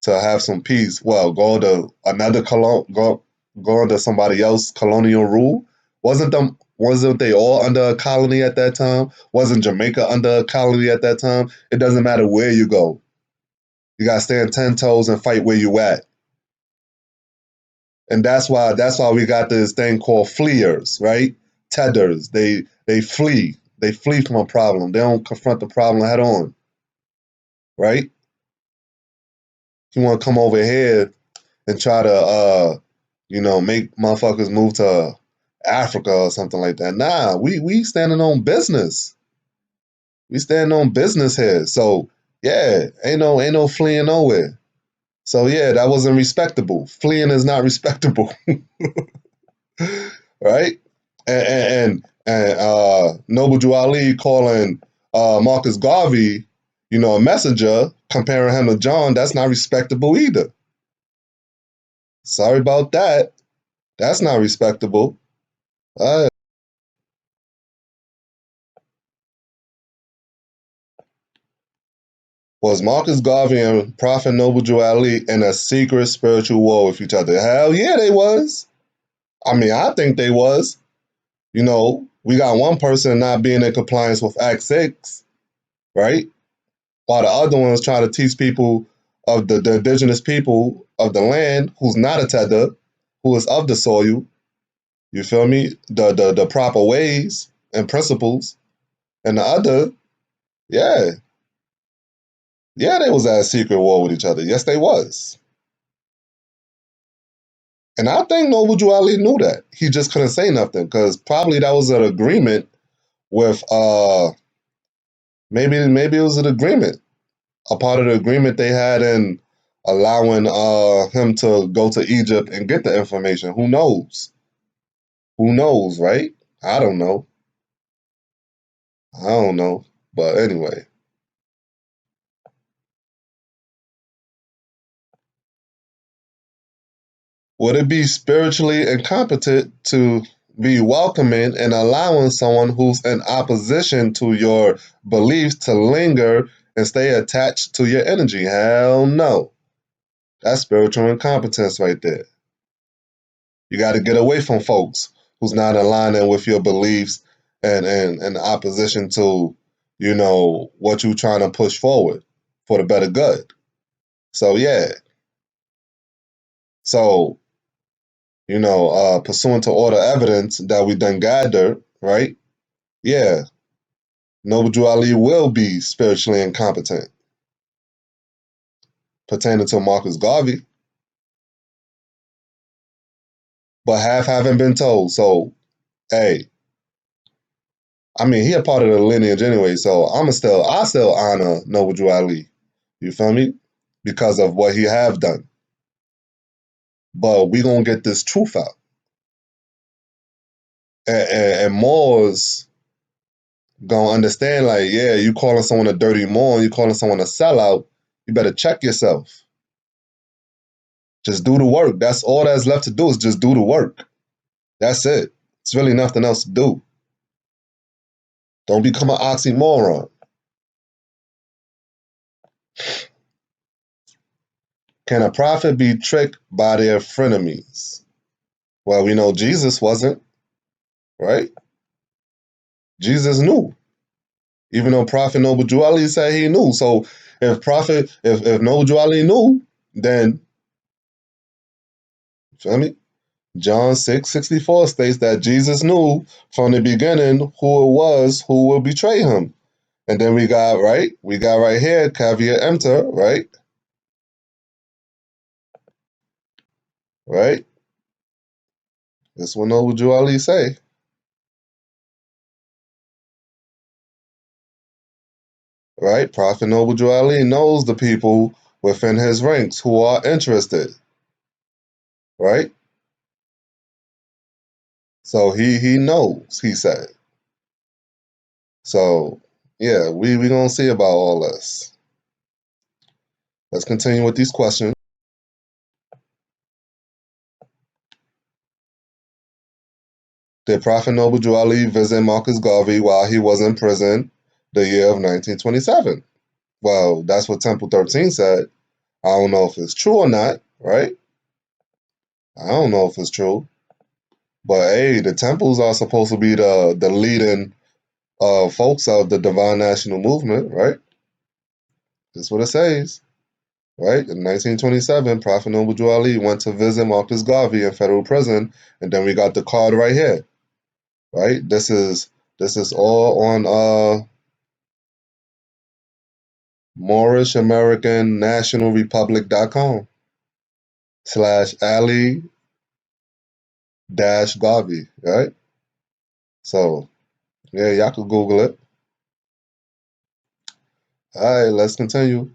have some peace. Well, go to another go under somebody else colonial rule. Wasn't they all under a colony at that time? Wasn't Jamaica under a colony at that time? It doesn't matter where you go. You gotta stand 10 toes and fight where you at. And that's why we got this thing called fleers, right? Tethers. They flee. They flee from a problem. They don't confront the problem head on. Right? You wanna come over here and try to make motherfuckers move to Africa or something like that. Nah, we standing on business. We standing on business here. So yeah, ain't no fleeing nowhere. So yeah, that wasn't respectable. Fleeing is not respectable. Right? And Noble Drew Ali calling Marcus Garvey, a messenger, comparing him to John, that's not respectable either. Sorry about that. That's not respectable. Was Marcus Garvey and Prophet Noble Drew Ali in a secret spiritual war with each other? Hell yeah, they was. I mean, I think they was. We got one person not being in compliance with Act 6, right? While the other one's trying to teach people of the indigenous people of the land who's not a tether, who is of the soil, you feel me? The proper ways and principles. And the other, yeah, they was at a secret war with each other. Yes, they was. And I think Noble Drew Ali knew that. He just couldn't say nothing because probably that was an agreement with maybe it was an agreement, a part of the agreement they had in allowing him to go to Egypt and get the information. Who knows? Who knows, right? I don't know. I don't know. But anyway. Would it be spiritually incompetent to be welcoming and allowing someone who's in opposition to your beliefs to linger and stay attached to your energy? Hell no. That's spiritual incompetence right there. You got to get away from folks who's not aligning with your beliefs and opposition to, what you're trying to push forward for the better good. So, yeah. So, pursuant to all the evidence that we done gathered, right? Yeah, Noble Drew Ali will be spiritually incompetent pertaining to Marcus Garvey, but half haven't been told. So, hey, I mean, he a part of the lineage anyway, so I still honor Noble Drew Ali. You feel me? Because of what he have done. But we gonna get this truth out. And Moors gonna understand, like, yeah, you calling someone a dirty Moor, you calling someone a sellout, you better check yourself. Just do the work. That's all that's left to do is just do the work. That's it. It's really nothing else to do. Don't become an oxymoron. Can a prophet be tricked by their frenemies? Well, we know Jesus wasn't, right? Jesus knew. Even though Prophet Noble Drew Ali said he knew. So if Noble Drew Ali knew, then, feel me? John 6:64 states that Jesus knew from the beginning who it was who would betray him. And then we got right here, caveat emptor, right? Right? This one Noble Drew Ali say. Right? Prophet Noble Drew Ali knows the people within his ranks who are interested. Right? So he knows, he said. So yeah, we gonna see about all this. Let's continue with these questions. Did Prophet Noble Drew Ali visit Marcus Garvey while he was in prison the year of 1927? Well, that's what Temple 13 said. I don't know if it's true or not, right? I don't know if it's true. But hey, the temples are supposed to be the leading folks of the Divine National Movement, right? That's what it says. Right? In 1927, Prophet Noble Drew Ali went to visit Marcus Garvey in federal prison, and then we got the card right here. Right? This is all on MoorishamericanNationalRepublic.com/Ali-Garvey, right? So, yeah, y'all could Google it. All right, let's continue.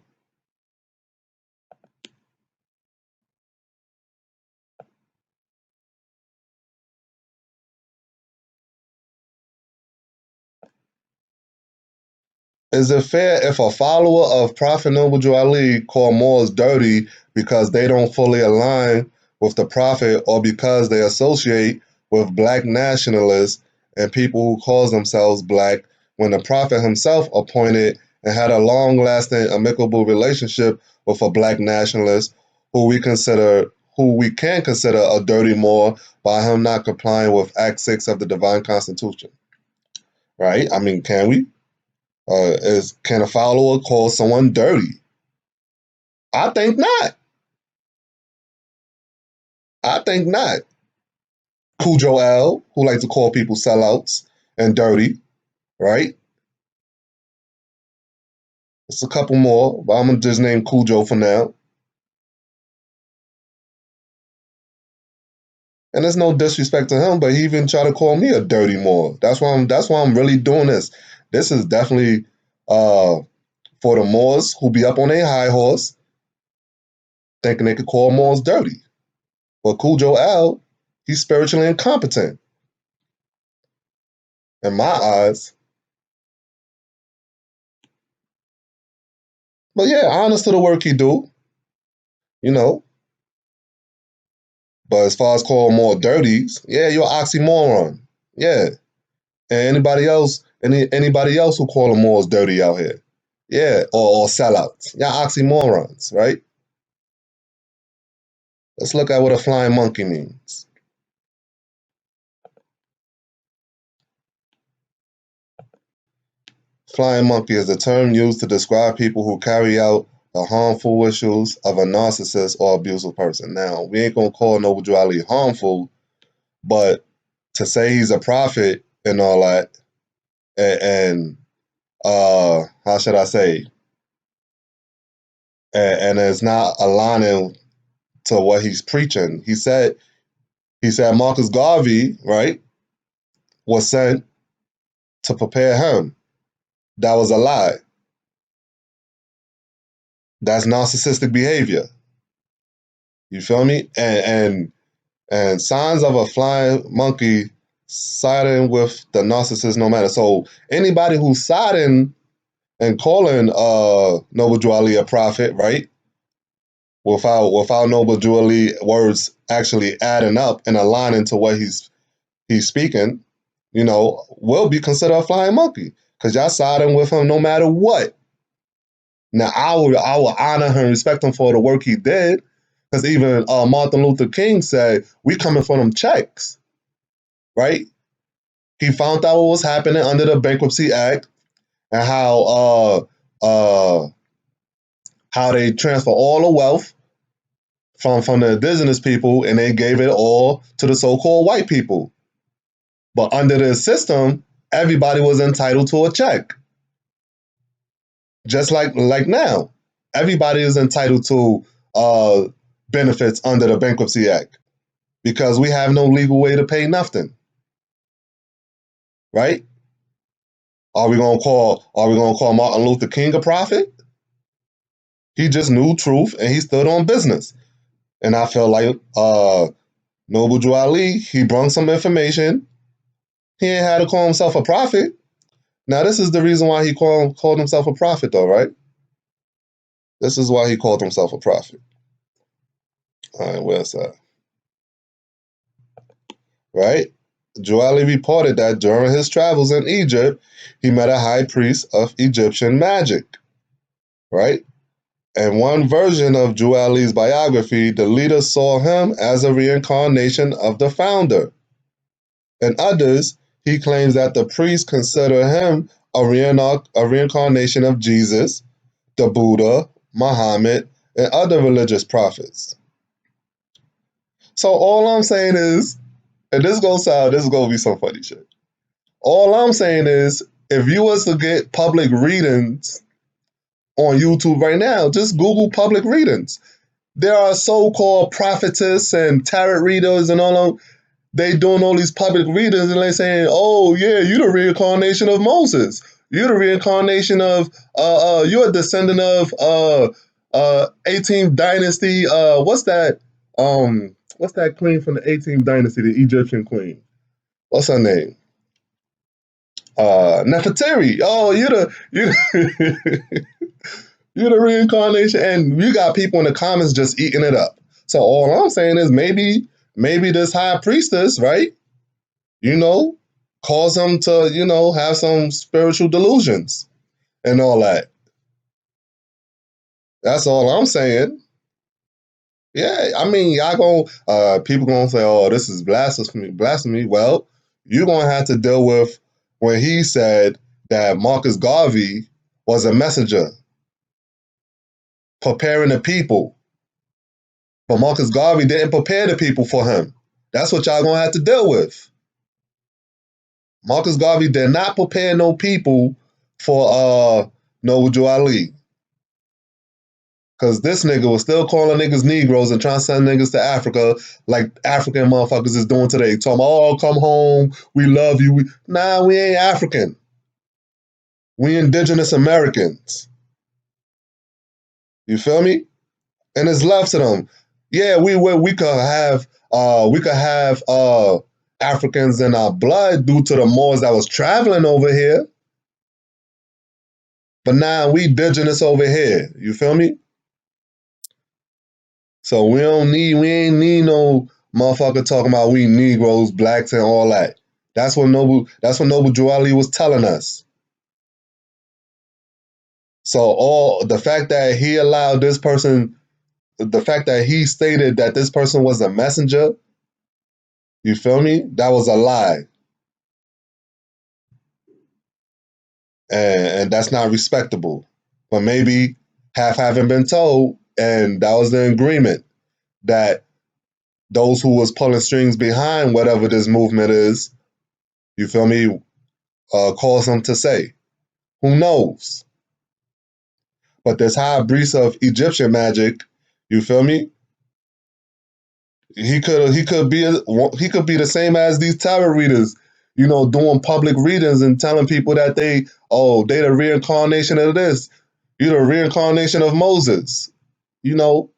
Is it fair if a follower of Prophet Noble Drew Ali call Moors dirty because they don't fully align with the Prophet or because they associate with black nationalists and people who call themselves black when the Prophet himself appointed and had a long-lasting amicable relationship with a black nationalist who we can consider a dirty Moor by him not complying with Act 6 of the Divine Constitution? Right? I mean, can we? Can a follower call someone dirty? I think not. I think not. Cujo L, who like to call people sellouts and dirty, right? It's a couple more, but I'm gonna just name Cujo for now. And there's no disrespect to him, but he even tried to call me a dirty Moor. That's why I'm really doing this. This is definitely for the Moors who be up on their high horse, thinking they could call Moors dirty. But Cujo Al, he's spiritually incompetent. In my eyes. But yeah, honest to the work he do, you know. But as far as calling Moor dirties, yeah, you're an oxymoron. Yeah. And anybody else who call them Moors dirty out here. Yeah, or sellouts. Y'all oxymorons, right? Let's look at what a flying monkey means. Flying monkey is a term used to describe people who carry out the harmful wishes of a narcissist or abusive person. Now, we ain't gonna call Noble Drew Ali harmful, but to say he's a prophet and all that, and how should I say, and it's not aligning to what he's preaching. He said Marcus Garvey, right, was sent to prepare him. That was a lie. That's narcissistic behavior. You feel me? And signs of a flying monkey siding with the narcissist no matter. So anybody who's siding and calling Noble Drew Ali a prophet, right? Without Noble Drew Ali words actually adding up and aligning to what he's speaking, you know, will be considered a flying monkey. Because y'all siding with him no matter what. Now, I will honor him and respect him for the work he did. Because even Martin Luther King said, we coming for them checks, right? He found out what was happening under the Bankruptcy Act and how they transfer all the wealth from the indigenous people and they gave it all to the so-called white people. But under the system, everybody was entitled to a check. Just like now, everybody is entitled to benefits under the Bankruptcy Act because we have no legal way to pay nothing, right? Are we gonna call Martin Luther King a prophet? He just knew truth and he stood on business. And I feel like Noble Drew Ali, he brought some information. He ain't had to call himself a prophet. Now this is the reason why he called himself a prophet, though, right? This is why he called himself a prophet. All right, where's that? Right? Drew Ali reported that during his travels in Egypt, he met a high priest of Egyptian magic. Right? In one version of Drew Ali's biography, the leader saw him as a reincarnation of the founder. In others, he claims that the priest considered him a reincarnation of Jesus, the Buddha, Muhammad, and other religious prophets. So all I'm saying is, and this is gonna be some funny shit. All I'm saying is, if you was to get public readings on YouTube right now, just Google public readings. There are so-called prophetess and tarot readers and all of they doing all these public readings and they saying, oh yeah, you the reincarnation of Moses. You're the reincarnation of you're a descendant of 18th dynasty. What's that queen from the 18th dynasty, the Egyptian queen? What's her name? Nefertari. Oh, you're the reincarnation, and you got people in the comments just eating it up. So all I'm saying is maybe this high priestess, right? You know, cause them to, you know, have some spiritual delusions and all that. That's all I'm saying. Yeah, I mean, y'all people gonna say, oh, this is blasphemy. Well, you're gonna have to deal with when he said that Marcus Garvey was a messenger preparing the people. But Marcus Garvey didn't prepare the people for him. That's what y'all gonna have to deal with. Marcus Garvey did not prepare no people for Noble Drew Ali. Because this nigga was still calling niggas Negroes and trying to send niggas to Africa like African motherfuckers is doing today. Talking about, oh, come home, we love you. Nah, we ain't African. We indigenous Americans. You feel me? And it's left to them. Yeah, we could have Africans in our blood due to the Moors that was traveling over here. But now we indigenous over here. You feel me? So we ain't need no motherfucker talking about we Negroes, blacks, and all that. That's what Noble Drew Ali was telling us. So the fact that he allowed this person, the fact that he stated that this person was a messenger, you feel me? That was a lie. And that's not respectable. But maybe haven't been told, and that was the agreement that those who was pulling strings behind whatever this movement is, you feel me, cause them to say. Who knows? But this high priest of Egyptian magic, you feel me? He could be the same as these tarot readers, you know, doing public readings and telling people that they the reincarnation of this, you the reincarnation of Moses. You know,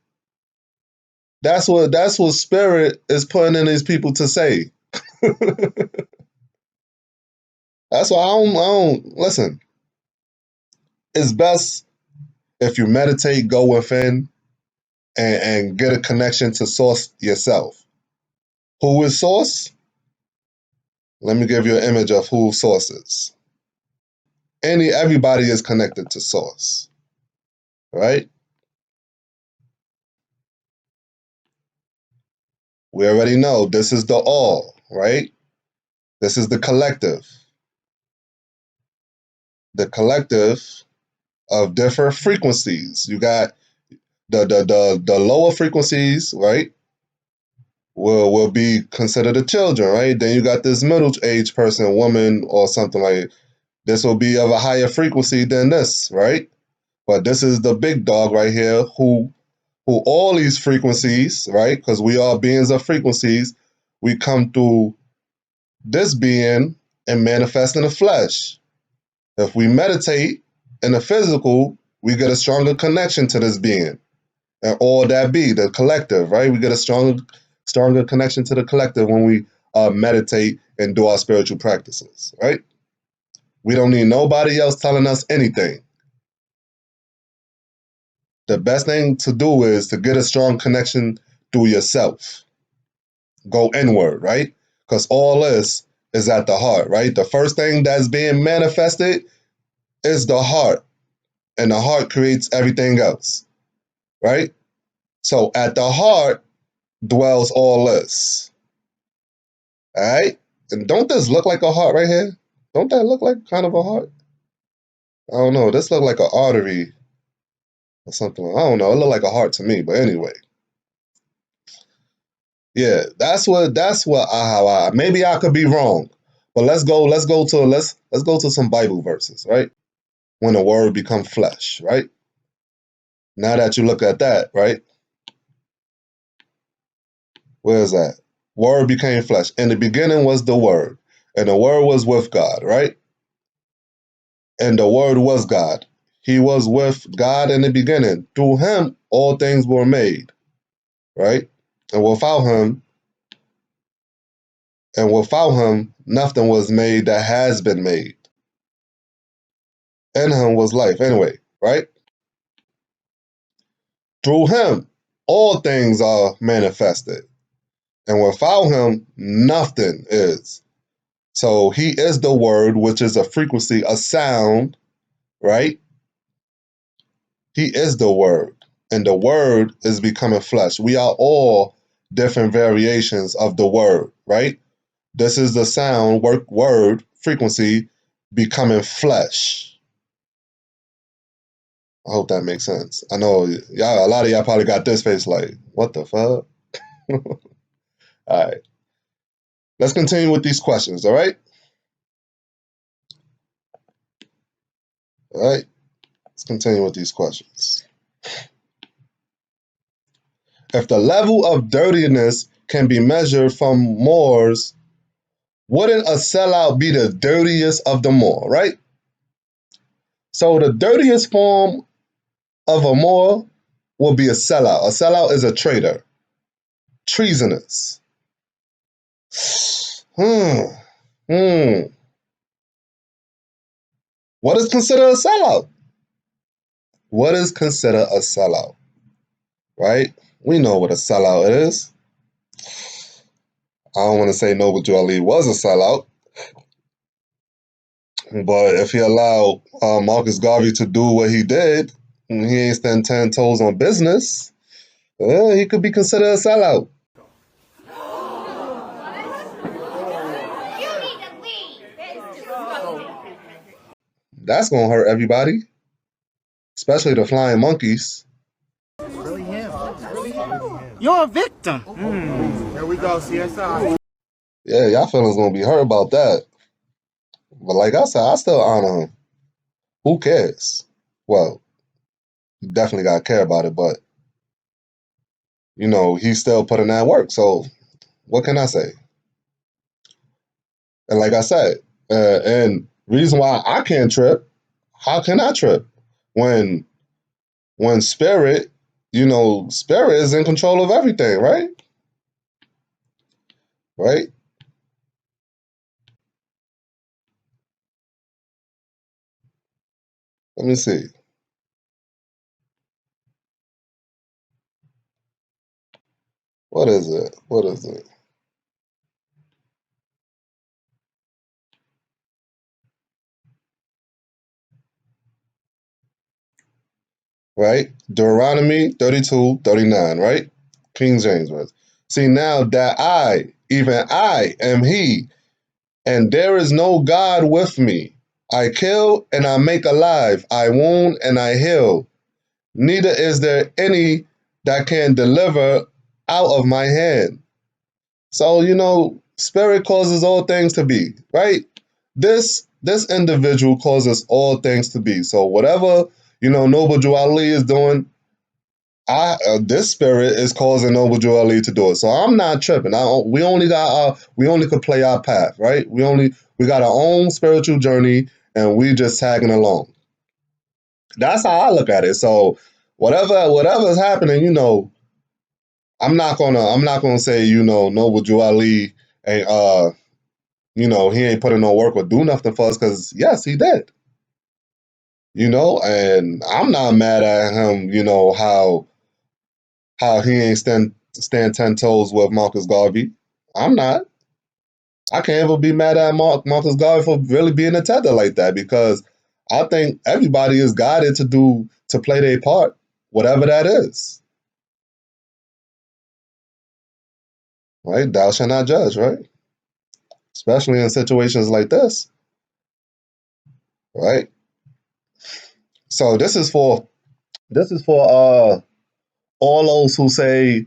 that's what spirit is putting in these people to say. That's why I don't listen. It's best if you meditate, go within, and get a connection to source yourself. Who is source? Let me give you an image of who source is. Everybody is connected to source, right? We already know this is the all, right? This is the collective. The collective of different frequencies. You got the lower frequencies, right? Will be considered the children, right? Then you got this middle age person, woman, or something like this will be of a higher frequency than this, right? But this is the big dog right here who all these frequencies, right? Because we are beings of frequencies, we come through this being and manifest in the flesh. If we meditate in the physical, we get a stronger connection to this being. And all that be, the collective, right? We get a stronger connection to the collective when we meditate and do our spiritual practices, right? We don't need nobody else telling us anything. The best thing to do is to get a strong connection through yourself. Go inward, right? Because all this is at the heart, right? The first thing that's being manifested is the heart, and the heart creates everything else, right? So at the heart dwells all this, all right? And don't this look like a heart right here? Don't that look like kind of a heart? I don't know. This look like an artery or something. I don't know. It look like a heart to me, but anyway. Yeah, that's how I maybe I could be wrong. But let's go to some Bible verses, right? When the word become flesh, right? Now that you look at that, right? Where is that? Word became flesh. In the beginning was the word, and the word was with God, right? And the word was God. He was with God in the beginning. Through him, all things were made, right? And without him, nothing was made that has been made. In him was life, anyway, right? Through him, all things are manifested. And without him, nothing is. So he is the word, which is a frequency, a sound, right? He is the word. And the word is becoming flesh. We are all different variations of the word, right? This is the sound, word, frequency, becoming flesh. I hope that makes sense. I know y'all, a lot of y'all probably got this face like, what the fuck? All right. Let's continue with these questions, all right? All right. Let's continue with these questions. If the level of dirtiness can be measured from Moors, wouldn't a sellout be the dirtiest of them all, right? So the dirtiest form of a Moor will be a sellout. A sellout is a traitor, treasonous. Hmm. What is considered a sellout? What is considered a sellout? Right? We know what a sellout is. I don't want to say Noble Drew Ali was a sellout, but if he allowed Marcus Garvey to do what he did, and he ain't stand 10 toes on business, he could be considered a sellout. That's gonna hurt everybody, especially the flying monkeys. Really him. You're a victim. Here we go, CSI. Yeah, y'all feelings gonna be hurt about that. But like I said, I still honor him. Who cares? Well, you definitely gotta care about it, but you know, he's still putting that work. So what can I say? And like I said, and reason why I can't trip, how can I trip? When spirit, spirit is in control of everything, right? Right? Let me see. What is it? What is it? Right? Deuteronomy 32:39, right? King James verse. See now that I, even I, am he, and there is no God with me. I kill and I make alive. I wound and I heal. Neither is there any that can deliver out of my hand. So, spirit causes all things to be, right? This individual causes all things to be. So whatever, Noble Drew Ali is doing, this spirit is causing Noble Drew Ali to do it. So I'm not tripping. We only could play our path, right? We got our own spiritual journey and we just tagging along. That's how I look at it. So whatever is happening, I'm not gonna say, Noble Drew Ali ain't he ain't putting no work or do nothing for us, because yes, he did. And I'm not mad at him, how he ain't stand 10 toes with Marcus Garvey. I'm not. I can't even be mad at Marcus Garvey for really being a tether like that, because I think everybody is guided to play their part, whatever that is. Right? Thou shalt not judge, right? Especially in situations like this. Right? So this is for all those who say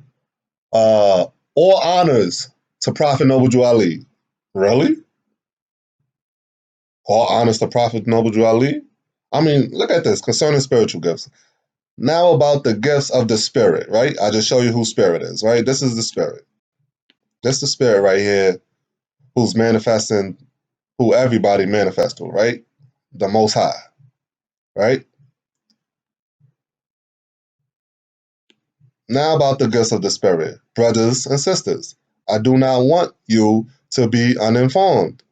all honors to Prophet Noble Drew Ali. Really? All honors to Prophet Noble Drew Ali? I mean, look at this concerning spiritual gifts. Now about the gifts of the spirit, right? I just show you who spirit is, right? This is the spirit. This is the spirit right here who's manifesting, who everybody manifests to, right? The Most High, right? Now about the gifts of the spirit. Brothers and sisters, I do not want you to be uninformed.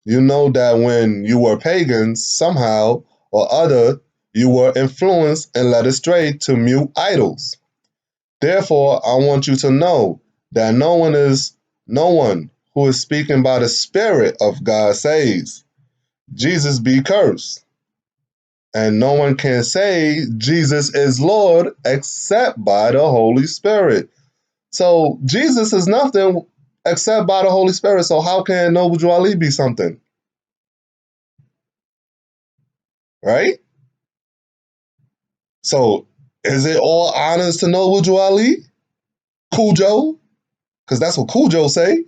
You know that when you were pagans, somehow or other, you were influenced and led astray to mute idols. Therefore, I want you to know that no one who is speaking by the Spirit of God says, Jesus be cursed. And no one can say Jesus is Lord except by the Holy Spirit. So Jesus is nothing except by the Holy Spirit. So how can Noble Drew Ali be something? Right? So is it all honors to Noble Drew Ali? Cujo? Because that's what Cujo say.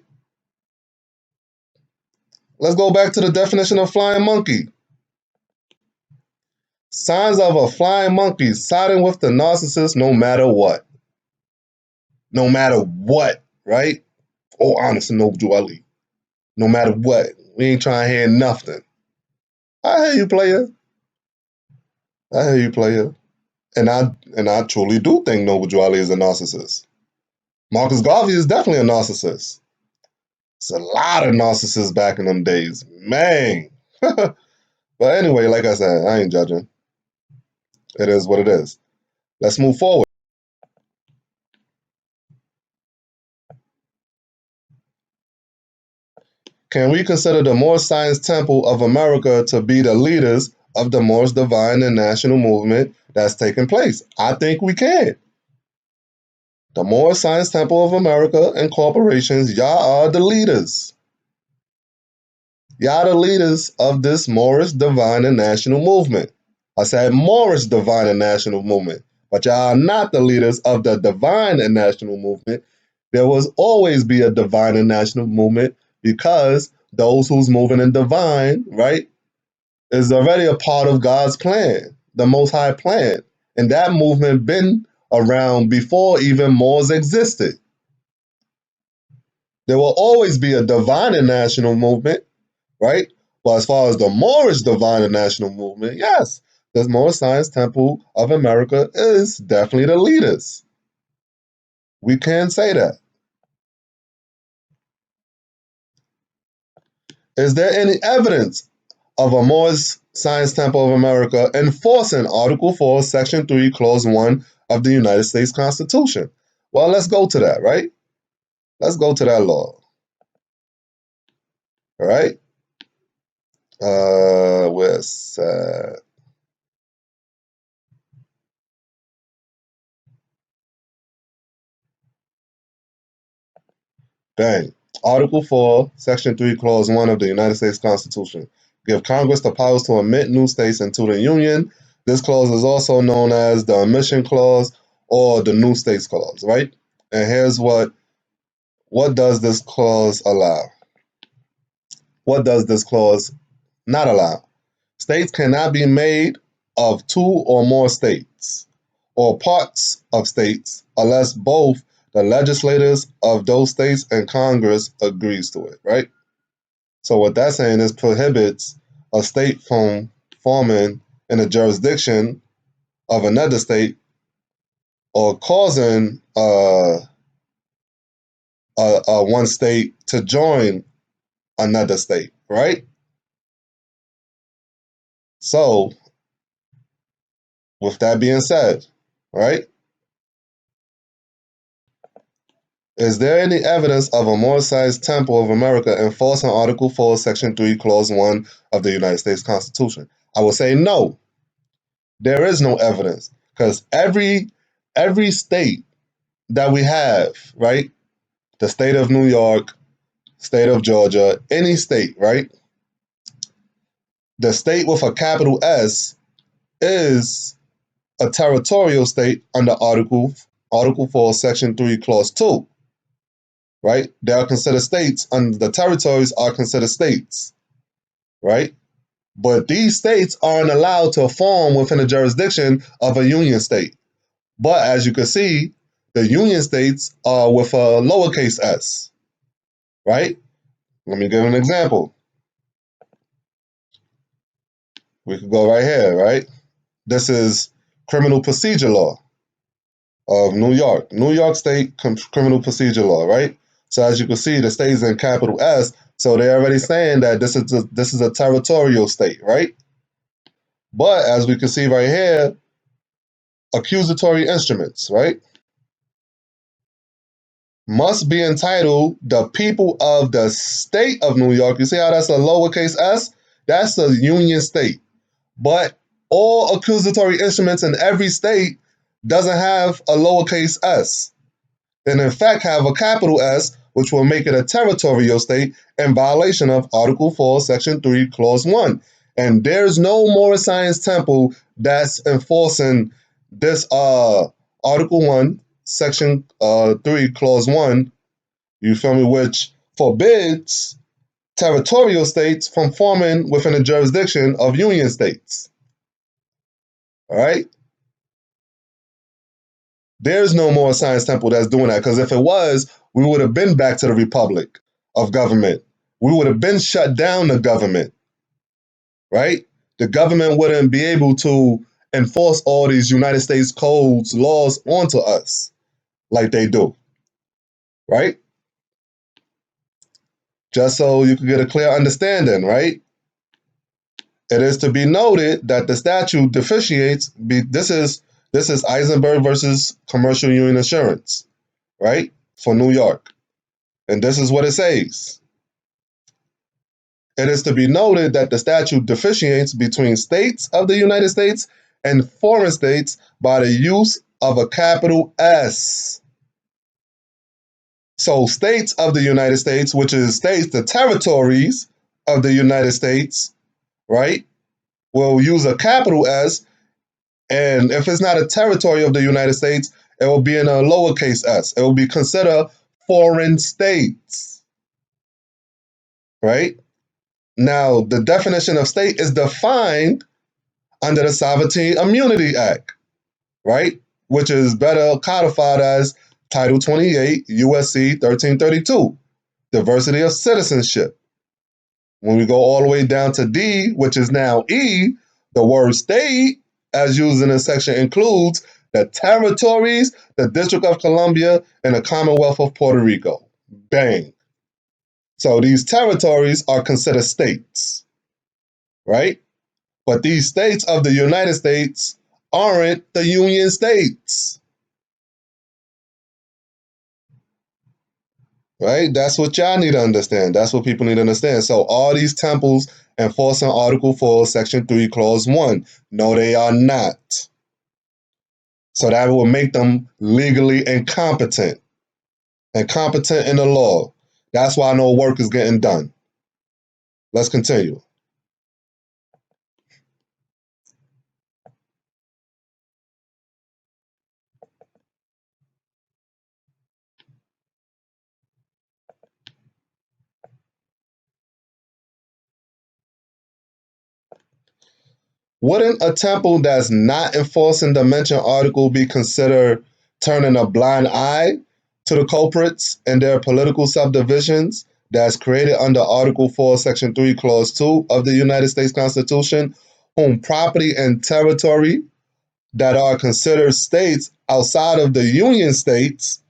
Let's go back to the definition of flying monkey. Signs of a flying monkey siding with the narcissist no matter what. no matter what, right? Oh, honest and noble duality. No matter what. We ain't trying to hear nothing. I hear you, player. I hear you, player. And I truly do think Noble Drew is a narcissist. Marcus Garvey is definitely a narcissist. It's a lot of narcissists back in them days. Man. But anyway, like I said, I ain't judging. It is what it is. Let's move forward. Can we consider the Moor Science Temple of America to be the leaders of the Moorish divine and national movement that's taking place? I think we can. The Moor Science Temple of America and corporations, y'all are the leaders. Y'all the leaders of this Moorish divine and national movement. I said Moorish divine and national movement, but y'all are not the leaders of the divine and national movement. There will always be a divine and national movement because those who's moving in divine, right, is already a part of God's plan, the Most High plan. And that movement been around before even Moors existed. There will always be a divine and national movement, right? But as far as the Moorish divine and national movement, yes, the Moorish Science Temple of America is definitely the leaders. We can say that. Is there any evidence of a Moorish Science Temple of America enforcing Article 4, Section 3, Clause 1 of the United States Constitution? Well, let's go to that, right? Let's go to that law. All right? Where's Bang. Article 4, Section 3, Clause 1 of the United States Constitution. Give Congress the powers to admit new states into the Union. This clause is also known as the Admission Clause or the New States Clause, right? And here's what does this clause allow? What does this clause not allow? States cannot be made of two or more states or parts of states unless both the legislators of those states and Congress agrees to it, right? So what that's saying is prohibits a state from forming in a jurisdiction of another state or causing one state to join another state, right? So with that being said, right? Is there any evidence of a Moor-sized temple of America enforcing Article 4, Section 3, Clause 1 of the United States Constitution? I would say no. There is no evidence because every state that we have, right? The state of New York, state of Georgia, any state, right? The state with a capital S is a territorial state under Article 4, Section 3, Clause 2. Right? They are considered states, and the territories are considered states, right? But these states aren't allowed to form within the jurisdiction of a union state. But as you can see, the union states are with a lowercase s, right? Let me give an example. We could go right here, right? This is criminal procedure law of New York. New York State criminal procedure law, right? So as you can see, the state is in capital S, so they're already saying that this is a territorial state, right? But as we can see right here, accusatory instruments, right? Must be entitled the people of the state of New York. You see how that's a lowercase s? That's a union state. But all accusatory instruments in every state doesn't have a lowercase s. And in fact have a capital S, which will make it a territorial state in violation of Article 4, Section 3, Clause 1. And there's no Moorish Science Temple that's enforcing this Article 1, Section 3, Clause 1, you feel me, which forbids territorial states from forming within the jurisdiction of union states. All right? There's no more science temple that's doing that, because if it was, we would have been back to the republic of government. We would have been shut down the government, right? The government wouldn't be able to enforce all these United States codes, laws onto us like they do, right? Just so you can get a clear understanding, right? It is to be noted that the statute deficiates. This is Eisenberg versus Commercial Union Insurance, right? For New York. And this is what it says. It is to be noted that the statute differentiates between states of the United States and foreign states by the use of a capital S. So states of the United States, which is states, the territories of the United States, right, will use a capital S. And if it's not a territory of the United States, it will be in a lowercase s. It will be considered foreign states, right? Now, the definition of state is defined under the Sovereignty Immunity Act, right? Which is better codified as Title 28 USC 1332, diversity of citizenship. When we go all the way down to D, which is now E, the word state, as used in this section, includes the territories, the District of Columbia, and the Commonwealth of Puerto Rico. Bang. So these territories are considered states, right? But these states of the United States aren't the Union States, right? That's what y'all need to understand. That's what people need to understand. So all these temples enforcing Article 4, Section 3, Clause 1. No, they are not. So that will make them legally incompetent in the law. That's why no work is getting done. Let's continue. Wouldn't a temple that's not enforcing the mentioned article be considered turning a blind eye to the culprits and their political subdivisions that's created under Article 4, Section 3, Clause 2 of the United States Constitution, whom property and territory that are considered states outside of the Union States,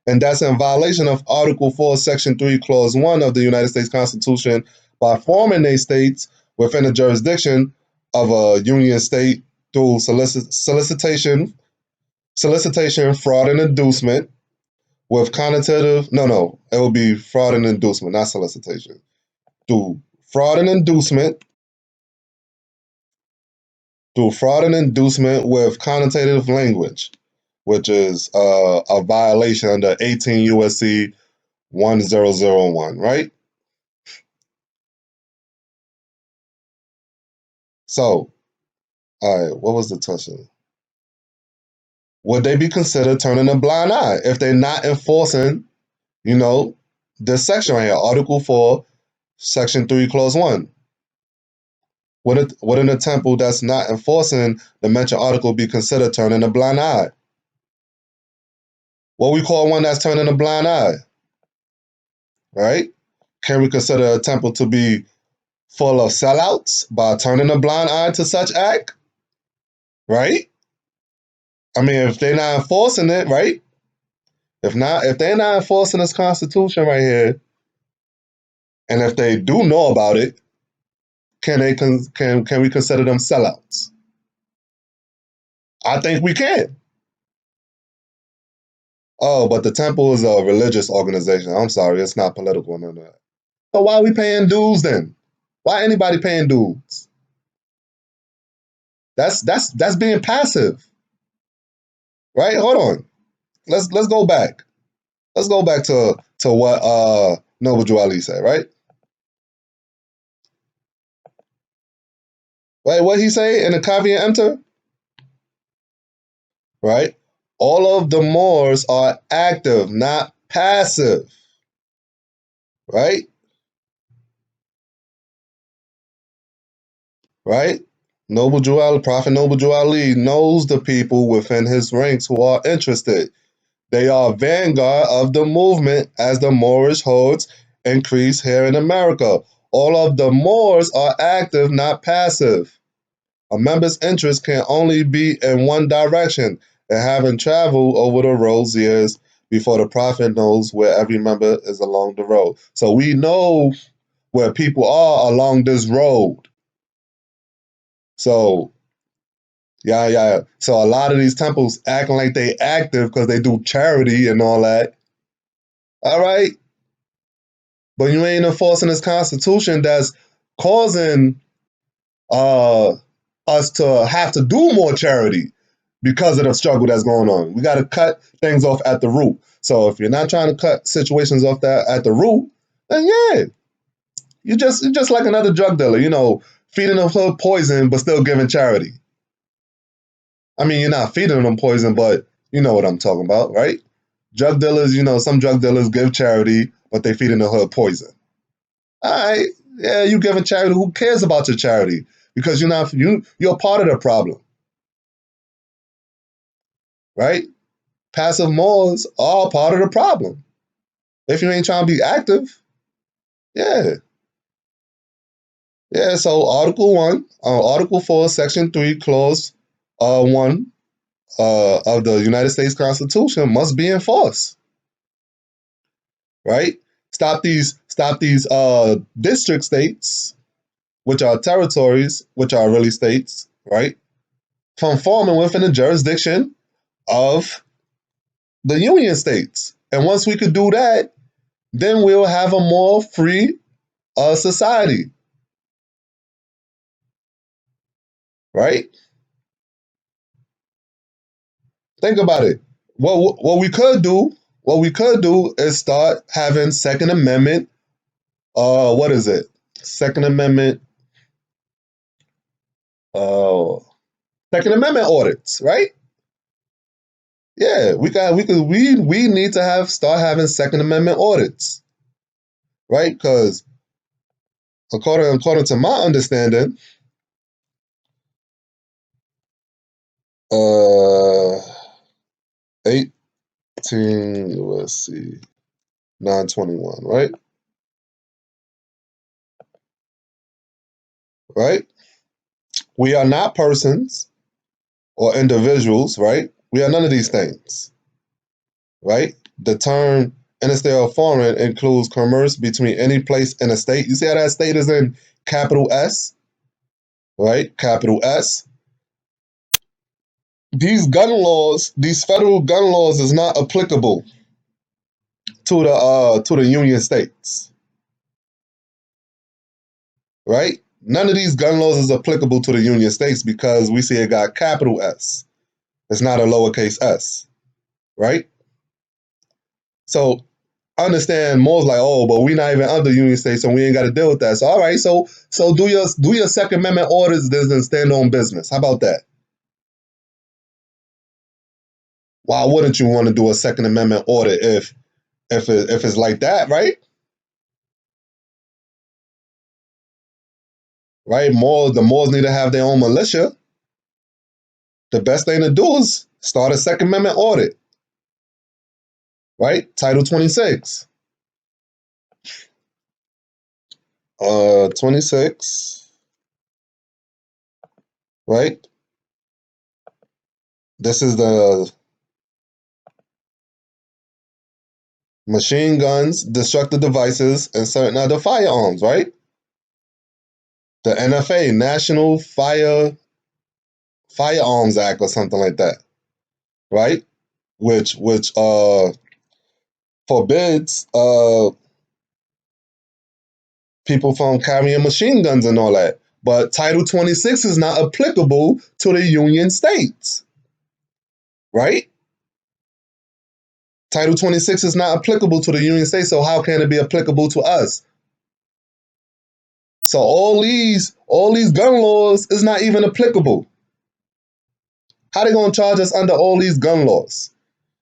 and that's in violation of Article 4, Section 3, Clause 1 of the United States Constitution by forming their states within the jurisdiction of a Union state through solicitation, fraud, and inducement with connotative, it will be fraud and inducement, not solicitation. Through fraud and inducement, with connotative language, which is a violation under 18 USC 1001, right? So, all right, what was the question? Would they be considered turning a blind eye if they're not enforcing, this section right here, Article 4, Section 3, Clause 1? Wouldn't a temple that's not enforcing the mentioned article be considered turning a blind eye? What we call one that's turning a blind eye, right? Can we consider a temple to be full of sellouts by turning a blind eye to such act, right? I mean, if they're not enforcing it, right? If they're not enforcing this Constitution right here, and if they do know about it, can we consider them sellouts? I think we can. Oh, but the temple is a religious organization. I'm sorry, it's not political. None of that. So why are we paying dues then? Why anybody paying dues? That's being passive, right? Hold on. Let's go back. Let's go back to what Noble Drew Ali said, right? Right, what he say in the caveat emptor? Right? All of the Moors are active, not passive. Right? Right? Prophet Noble Jew Ali knows the people within his ranks who are interested. They are vanguard of the movement as the Moorish hordes increase here in America. All of the Moors are active, not passive. A member's interest can only be in one direction, and having traveled over the road's years before the prophet knows where every member is along the road. So we know where people are along this road. So yeah. So a lot of these temples acting like they active because they do charity and all that. All right. But you ain't enforcing this constitution that's causing uh us to have to do more charity because of the struggle that's going on. We got to cut things off at the root. So if you're not trying to cut situations off that at the root, then yeah, you're just like another drug dealer, feeding them hood poison but still giving charity. I mean, you're not feeding them poison, but you know what I'm talking about, right? Drug dealers, some drug dealers give charity, but they feeding the hood poison. All right, yeah, you giving charity. Who cares about your charity? Because you're part of the problem, right? Passive Moors are part of the problem. If you ain't trying to be active, yeah. Yeah, so Article 1, Article 4, Section 3, Clause 1 of the United States Constitution must be enforced, right? Stop these district states, which are territories, which are really states, right, from forming within the jurisdiction of the Union states. And once we could do that, then we'll have a more free society, right? Think about it. What we could do is start having Second Amendment. What is it? Second Amendment. Uh, Second Amendment audits, right? Yeah, we need to start having Second Amendment audits, right? Because according to my understanding, uh, 18, let's see, 921, right? Right? We are not persons or individuals, right? We are none of these things, right? The term interstate or foreign includes commerce between any place and a state. You see how that state is in capital S, right? Capital S. These gun laws, these federal gun laws, is not applicable to the Union states, right? None of these gun laws is applicable to the Union states because we see it got capital S. It's not a lowercase s, right? So understand Moore's like, oh, but we're not even under Union states, so we ain't got to deal with that. So all right, so do your Second Amendment orders and stand on business. How about that? Why wouldn't you want to do a Second Amendment order if it's like that, right? Right? The Moors need to have their own militia. The best thing to do is start a Second Amendment audit, right? Title 26. 26, right? This is the machine guns, destructive devices, and certain other firearms, right? The NFA, National Firearms Act, or something like that, right? Which forbids people from carrying machine guns and all that. But Title 26 is not applicable to the Union states, right? Title 26 is not applicable to the Union states, so how can it be applicable to us? So all these gun laws is not even applicable. How they gonna charge us under all these gun laws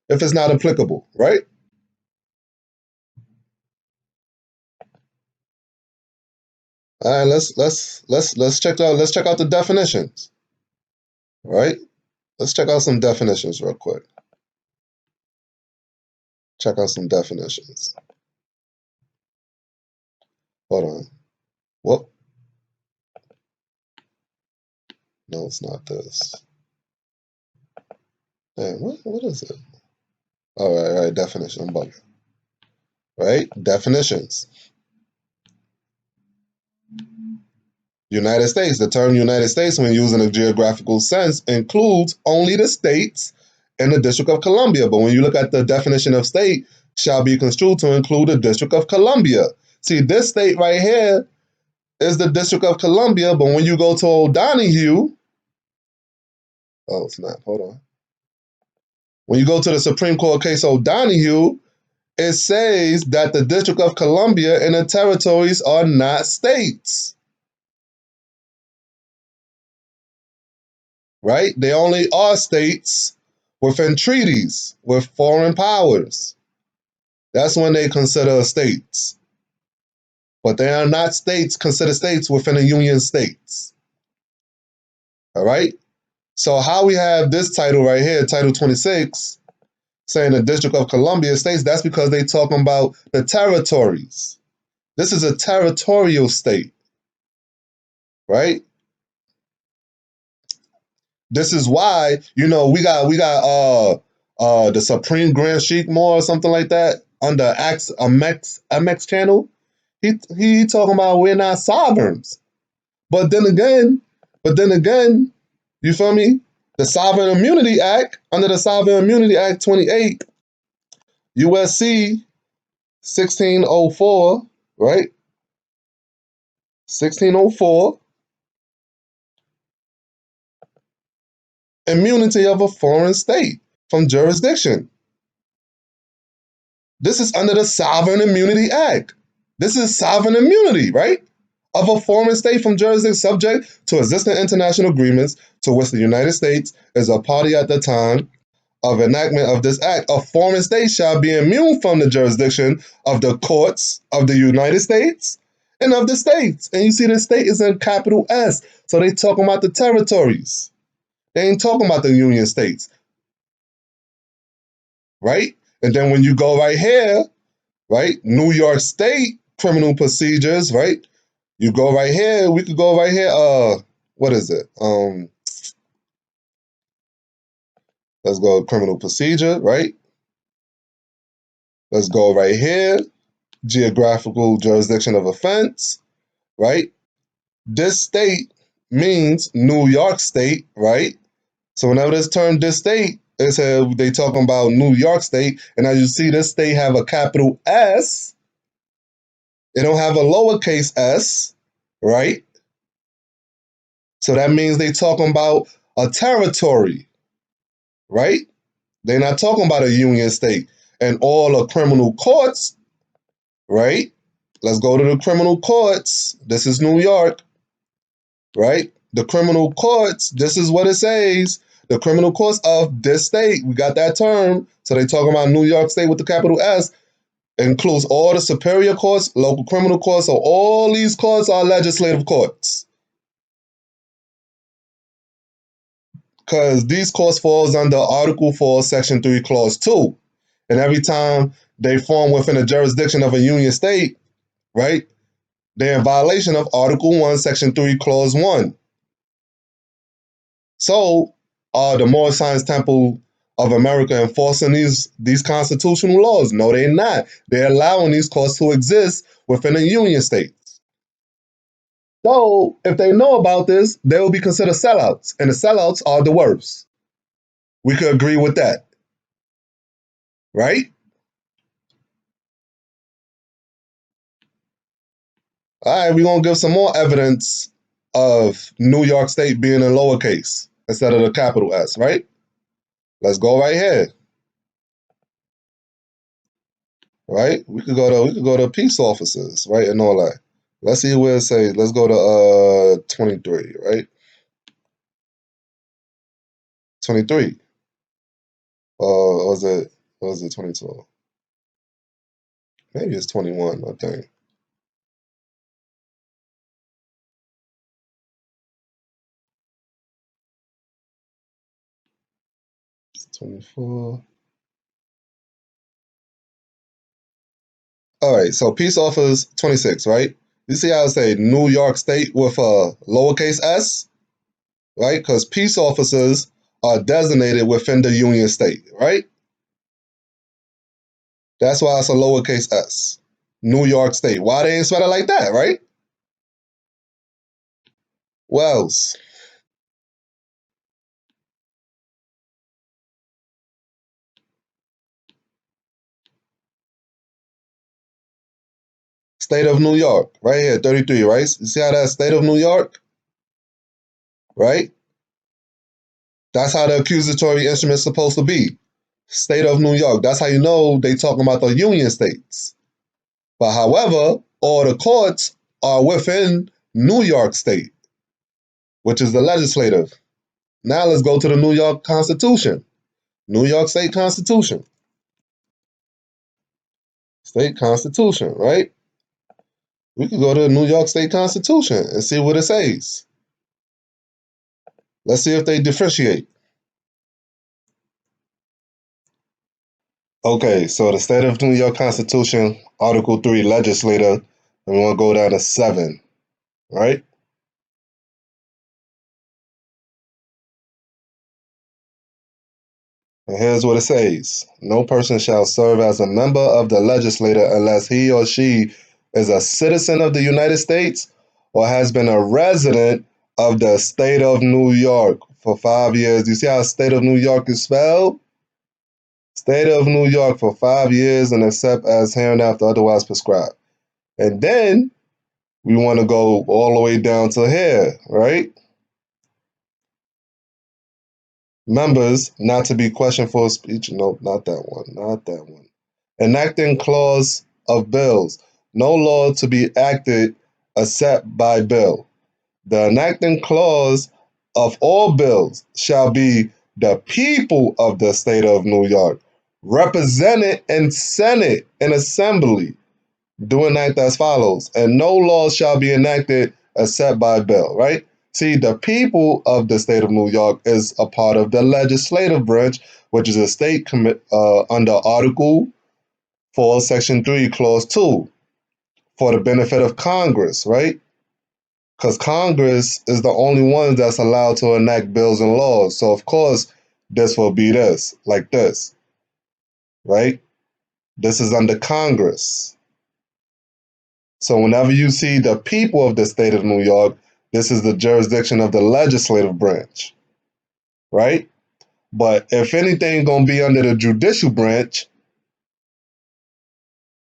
if it's not applicable, right? All right, let's check out the definitions. All right? Let's check out some definitions real quick. Check out some definitions. Hold on. Whoop. No, it's not this. Damn, what is it? All right, definition. I'm bugging. Right? Definitions. United States. The term United States, when used in a geographical sense, includes only the states and the District of Columbia. But when you look at the definition of state, shall be construed to include the District of Columbia. See, this state right here is the District of Columbia, but when you go to O'Donoghue, oh, it's not. Hold on. When you go to the Supreme Court case O'Donoghue, it says that the District of Columbia and the territories are not states. Right? They only are states within treaties with foreign powers. That's when they consider states. But they are not states considered states within the Union States. All right? So how we have this title right here, Title 26, saying the District of Columbia states, that's because they talking about the territories. This is a territorial state, right? This is why, we got the Supreme Grand Sheik Moor or something like that on the MX channel. He talking about we're not sovereigns. But then again, you feel me? The Sovereign Immunity Act, under the Sovereign Immunity Act 28, USC 1604, right? 1604, immunity of a foreign state from jurisdiction. This is under the Sovereign Immunity Act. This is sovereign immunity, right? Of a foreign state from jurisdiction subject to existing international agreements to which the United States is a party at the time of enactment of this act. A foreign state shall be immune from the jurisdiction of the courts of the United States and of the states. And you see the state is in capital S. So they talking about the territories. They ain't talking about the Union States. Right? And then when you go right here, right, New York State criminal procedures, right? You go right here, we could go right here, what is it? Let's go criminal procedure, right? Let's go right here, geographical jurisdiction of offense, right? This state means New York State, right? So whenever this term this state, they talking about New York State, and as you see, this state have a capital S. It don't have a lowercase s, right? So that means they talking about a territory, right? They're not talking about a union state. And all the criminal courts, right? Let's go to the criminal courts. This is New York, right? The criminal courts, this is what it says. The criminal courts of this state, we got that term. So they talking about New York State with the capital S. It includes all the superior courts, local criminal courts. So all these courts are legislative courts. Because these courts falls under Article 4, Section 3, Clause 2. And every time they form within a jurisdiction of a union state, right, they're in violation of Article 1, Section 3, Clause 1. So are the Moor Science Temple of America enforcing these constitutional laws? No, they're not. They're allowing these courts to exist within a union state. So if they know about this, they will be considered sellouts. And the sellouts are the worst. We could agree with that. Right? All right, we're going to give some more evidence of New York State being in lowercase instead of the capital S, right? Let's go right here. Right? We could go to peace officers, right? And all that. Let's see where it says. Let's go to 23, right? 23. Was it 22? Maybe it's 21, I think. 24. All right, so peace offers 26, right? You see how I say New York State with a lowercase s, right? Because peace officers are designated within the Union State, right? That's why it's a lowercase s. New York State. Why they ain't spell it like that, right? Wells. State of New York, right here, 33, right? You see how that's State of New York, right? That's how the accusatory instrument's supposed to be. State of New York. That's how you know they talking about the Union States. But however, all the courts are within New York State, which is the legislative. Now let's go to the New York Constitution. New York State Constitution. State Constitution, right? We could go to the New York State Constitution and see what it says. Let's see if they differentiate. Okay, so the State of New York Constitution, Article 3, Legislator, and we want to go down to 7, right? And here's what it says. No person shall serve as a member of the legislature unless he or she is a citizen of the United States or has been a resident of the state of New York for 5 years. Do you see how state of New York is spelled? State of New York for 5 years and except as hereinafter otherwise prescribed. And then we want to go all the way down to here, right? Members not to be questioned for speech. Nope, not that one. Not that one. Enacting clause of bills. No law to be acted except by bill. The enacting clause of all bills shall be the people of the state of New York, represented in Senate and Assembly, do enact as follows. And no laws shall be enacted except by bill, right? See, the people of the state of New York is a part of the legislative branch, which is a state under Article 4, Section 3, Clause 2, for the benefit of Congress, right? Because Congress is the only one that's allowed to enact bills and laws. So, of course, this will be this, like this, right? This is under Congress. So whenever you see the people of the state of New York, this is the jurisdiction of the legislative branch, right? But if anything gonna be under the judicial branch,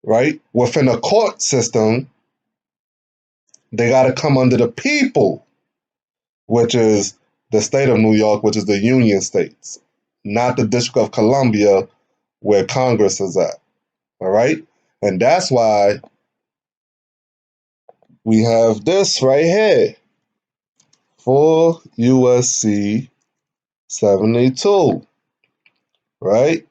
right, within a court system, they gotta come under the people, which is the state of New York, which is the Union States, not the District of Columbia where Congress is at, all right? And that's why we have this right here for USC 72, right?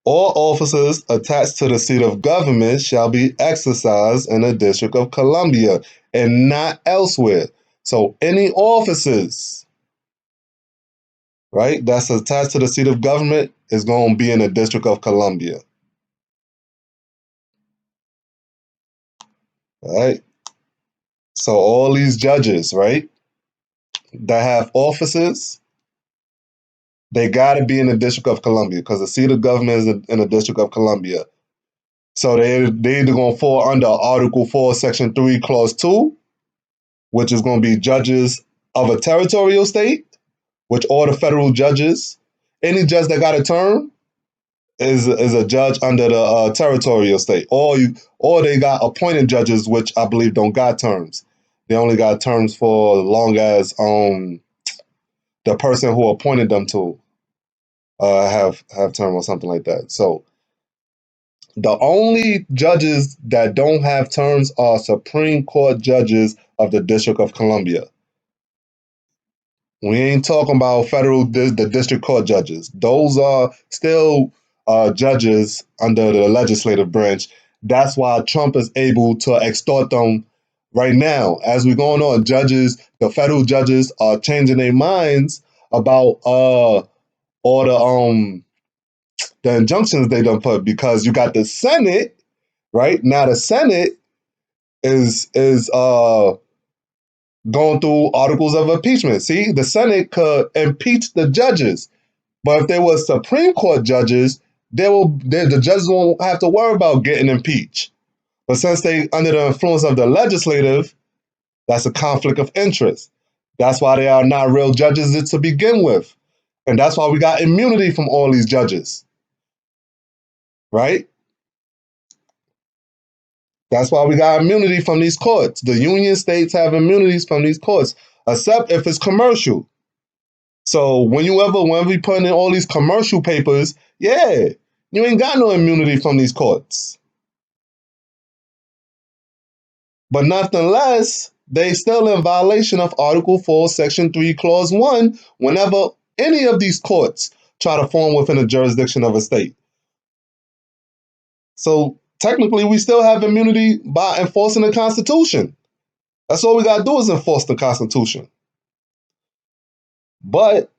All offices attached to the seat of government shall be exercised in the District of Columbia and not elsewhere. So any offices, right, that's attached to the seat of government is going to be in the District of Columbia. All right? So all these judges, right, that have offices, they got to be in the District of Columbia because the seat of government is in the District of Columbia. So they either going to fall under Article 4, Section 3, Clause 2, which is going to be judges of a territorial state, which all the federal judges, any judge that got a term is a judge under the territorial state. Or they got appointed judges, which I believe don't got terms. They only got terms for as long as the person who appointed them to have term or something like that. So the only judges that don't have terms are Supreme Court judges of the District of Columbia. We ain't talking about the district court judges. Those are still judges under the legislative branch. That's why Trump is able to extort them right now, as we're going on, the federal judges are changing their minds about all the injunctions they done put, because you got the Senate, right? Now the Senate is going through articles of impeachment. See, the Senate could impeach the judges, but if they were Supreme Court judges, the judges won't have to worry about getting impeached. But since they under the influence of the legislative, that's a conflict of interest. That's why they are not real judges to begin with. And that's why we got immunity from all these judges, right? That's why we got immunity from these courts. The union states have immunities from these courts, except if it's commercial. So whenever we put in all these commercial papers, yeah, you ain't got no immunity from these courts. But nonetheless, they still in violation of Article 4, Section 3, Clause 1, whenever any of these courts try to form within the jurisdiction of a state. So technically, we still have immunity by enforcing the Constitution. That's all we got to do is enforce the Constitution. But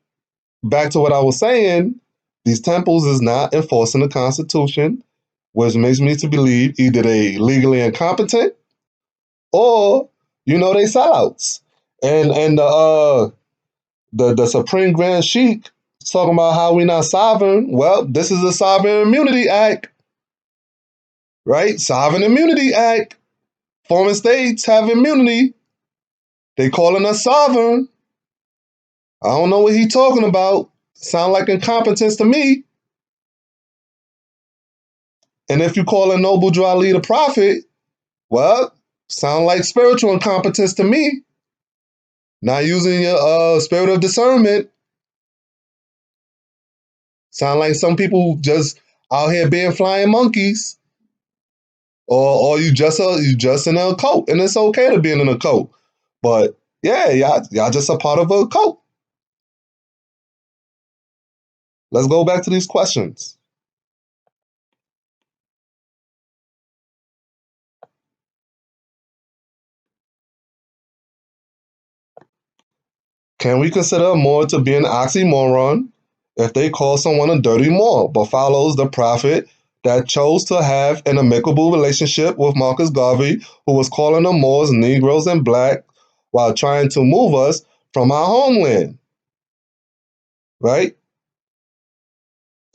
back to what I was saying, these temples is not enforcing the Constitution, which makes me to believe either they legally incompetent or, they sellouts. And the Supreme Grand Sheik is talking about how we not sovereign. Well, this is the Sovereign Immunity Act, right? Sovereign Immunity Act. Foreign states have immunity. They calling us sovereign. I don't know what he talking about. Sound like incompetence to me. And if you call a noble draw leader prophet, well, sound like spiritual incompetence to me. Not using your spirit of discernment. Sound like some people just out here being flying monkeys. Or you just in a cult, and it's okay to be in a cult. But yeah, y'all just a part of a cult. Let's go back to these questions. Can we consider Moor to be an oxymoron if they call someone a dirty Moor, but follows the prophet that chose to have an amicable relationship with Marcus Garvey, who was calling the Moors Negroes and black while trying to move us from our homeland, right?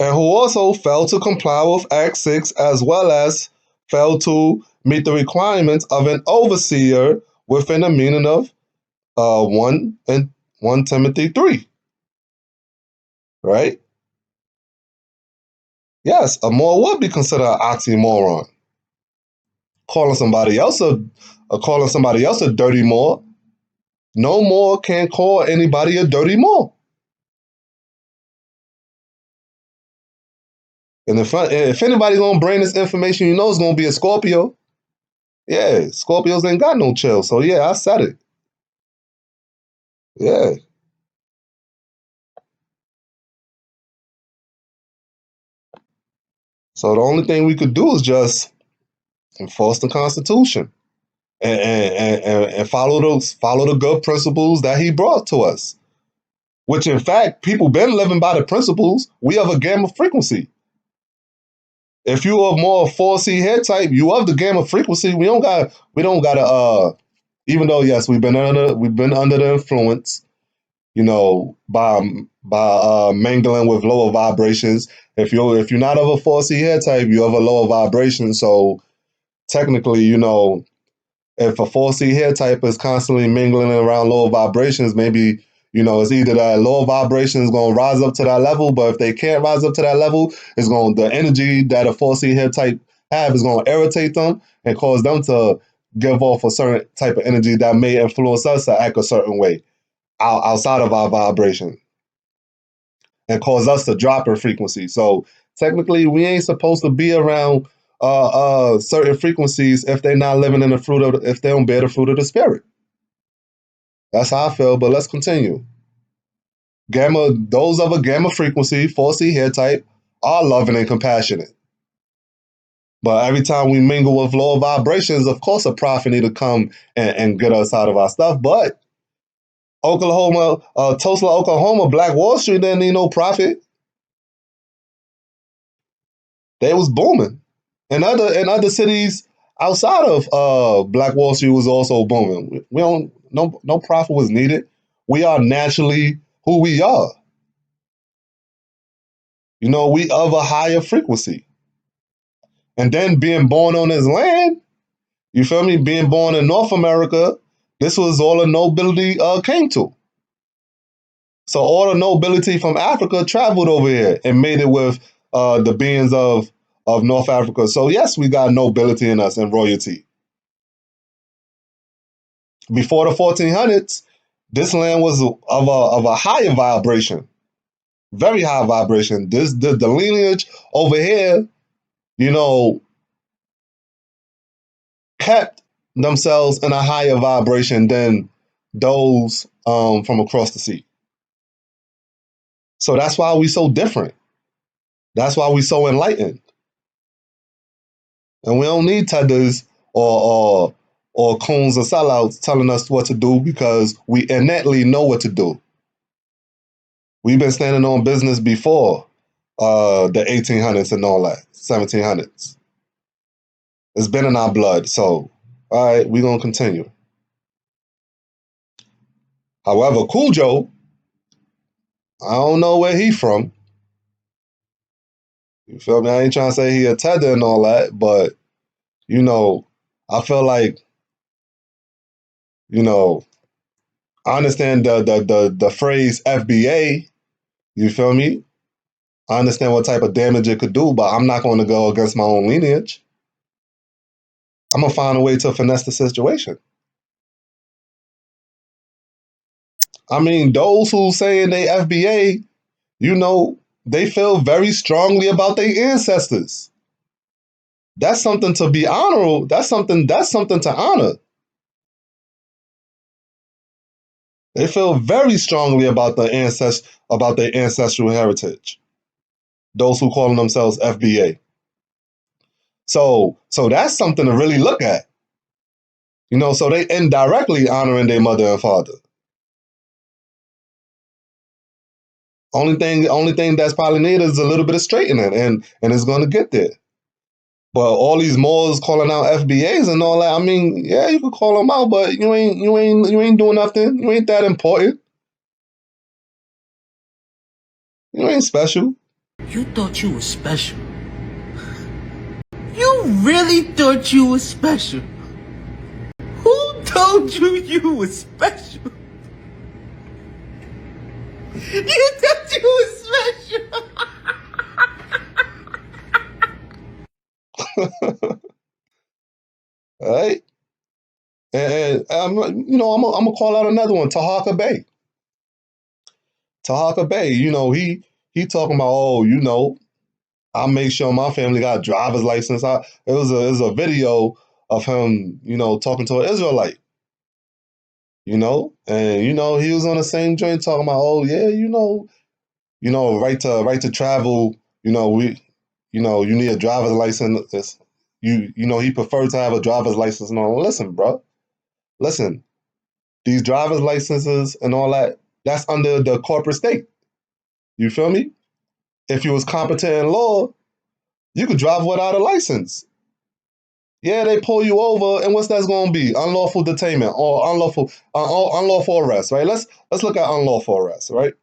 And who also failed to comply with Act 6 as well as failed to meet the requirements of an overseer within the meaning of 1 Timothy 3, right? Yes, a Moor would be considered an oxymoron. Calling somebody else a dirty Moor. No Moor can call anybody a dirty Moor. And if anybody's gonna bring this information, it's gonna be a Scorpio. Yeah, Scorpios ain't got no chill. So yeah, I said it. Yeah. So the only thing we could do is just enforce the Constitution and follow the good principles that he brought to us. Which in fact, people been living by the principles. We have a gamma frequency. If you are more 4C head type, you of the gamma frequency. We don't gotta even though yes, we've been under the influence, by mingling with lower vibrations. If you're not of a 4C head type, you have a lower vibration. So technically, if a 4C head type is constantly mingling around lower vibrations, maybe, it's either that lower vibration is going to rise up to that level, but if they can't rise up to that level, the energy that a 4C head type have is going to irritate them and cause them to give off a certain type of energy that may influence us to act a certain way outside of our vibration and cause us to drop in frequency. So technically, we ain't supposed to be around certain frequencies if they're not living in if they don't bear the fruit of the spirit. That's how I feel. But let's continue. Those of a gamma frequency, 4C hair type, are loving and compassionate. But every time we mingle with lower vibrations, of course, a prophet need to come and get us out of our stuff. But Oklahoma, Tulsa, Oklahoma, Black Wall Street didn't need no prophet. They was booming. And other cities outside of Black Wall Street was also booming. We don't no prophet was needed. We are naturally who we are. You know, we of a higher frequency. And then being born on this land, you feel me? Being born in North America, this was all the nobility came to. So all the nobility from Africa traveled over here and made it with the beings of North Africa. So yes, we got nobility in us and royalty. Before the 1400s, this land was of a higher vibration, very high vibration. The lineage over here, you know, kept themselves in a higher vibration than those from across the sea. So that's why we so different. That's why we so enlightened. And we don't need tethers or coons or sellouts telling us what to do because we innately know what to do. We've been standing on business before the 1800s and all that, 1700s. It's been in our blood. So, all right, we're going to continue. However, Cujo, I don't know where he from. You feel me? I ain't trying to say he a tether and all that, but, you know, I feel like, you know, I understand the phrase FBA, you feel me? I understand what type of damage it could do, but I'm not going to go against my own lineage. I'm going to find a way to finesse the situation. I mean, those who saying they FBA, you know, they feel very strongly about their ancestors. That's something to be honorable. That's something to honor. They feel very strongly about their ancestral heritage. Those who call themselves FBA. So that's something to really look at. You know, so they indirectly honoring their mother and father. Only thing that's probably needed is a little bit of straightening, and it's going to get there. But all these Moors calling out FBAs and all that, I mean, yeah, you could call them out, but you ain't doing nothing. You ain't that important. You ain't special. You thought you were special. You really thought you were special. Who told you you were special? You thought you were special. All right. And you know, I'm gonna call out another one, Tahaka Bey. Tahaka Bey, you know, he talking about, oh, you know, I make sure my family got a driver's license. It was a video of him, you know, talking to an Israelite, you know, and you know he was on the same joint talking about, oh yeah, you know, right to travel, you know, you need a driver's license. You know, he preferred to have a driver's license and all. Listen, bro, listen, these driver's licenses and all that, that's under the corporate state. You feel me? If you was competent in law, you could drive without a license. Yeah, they pull you over, and what's that's going to be? Unlawful detainment or unlawful arrest, right? Let's look at unlawful arrest, right?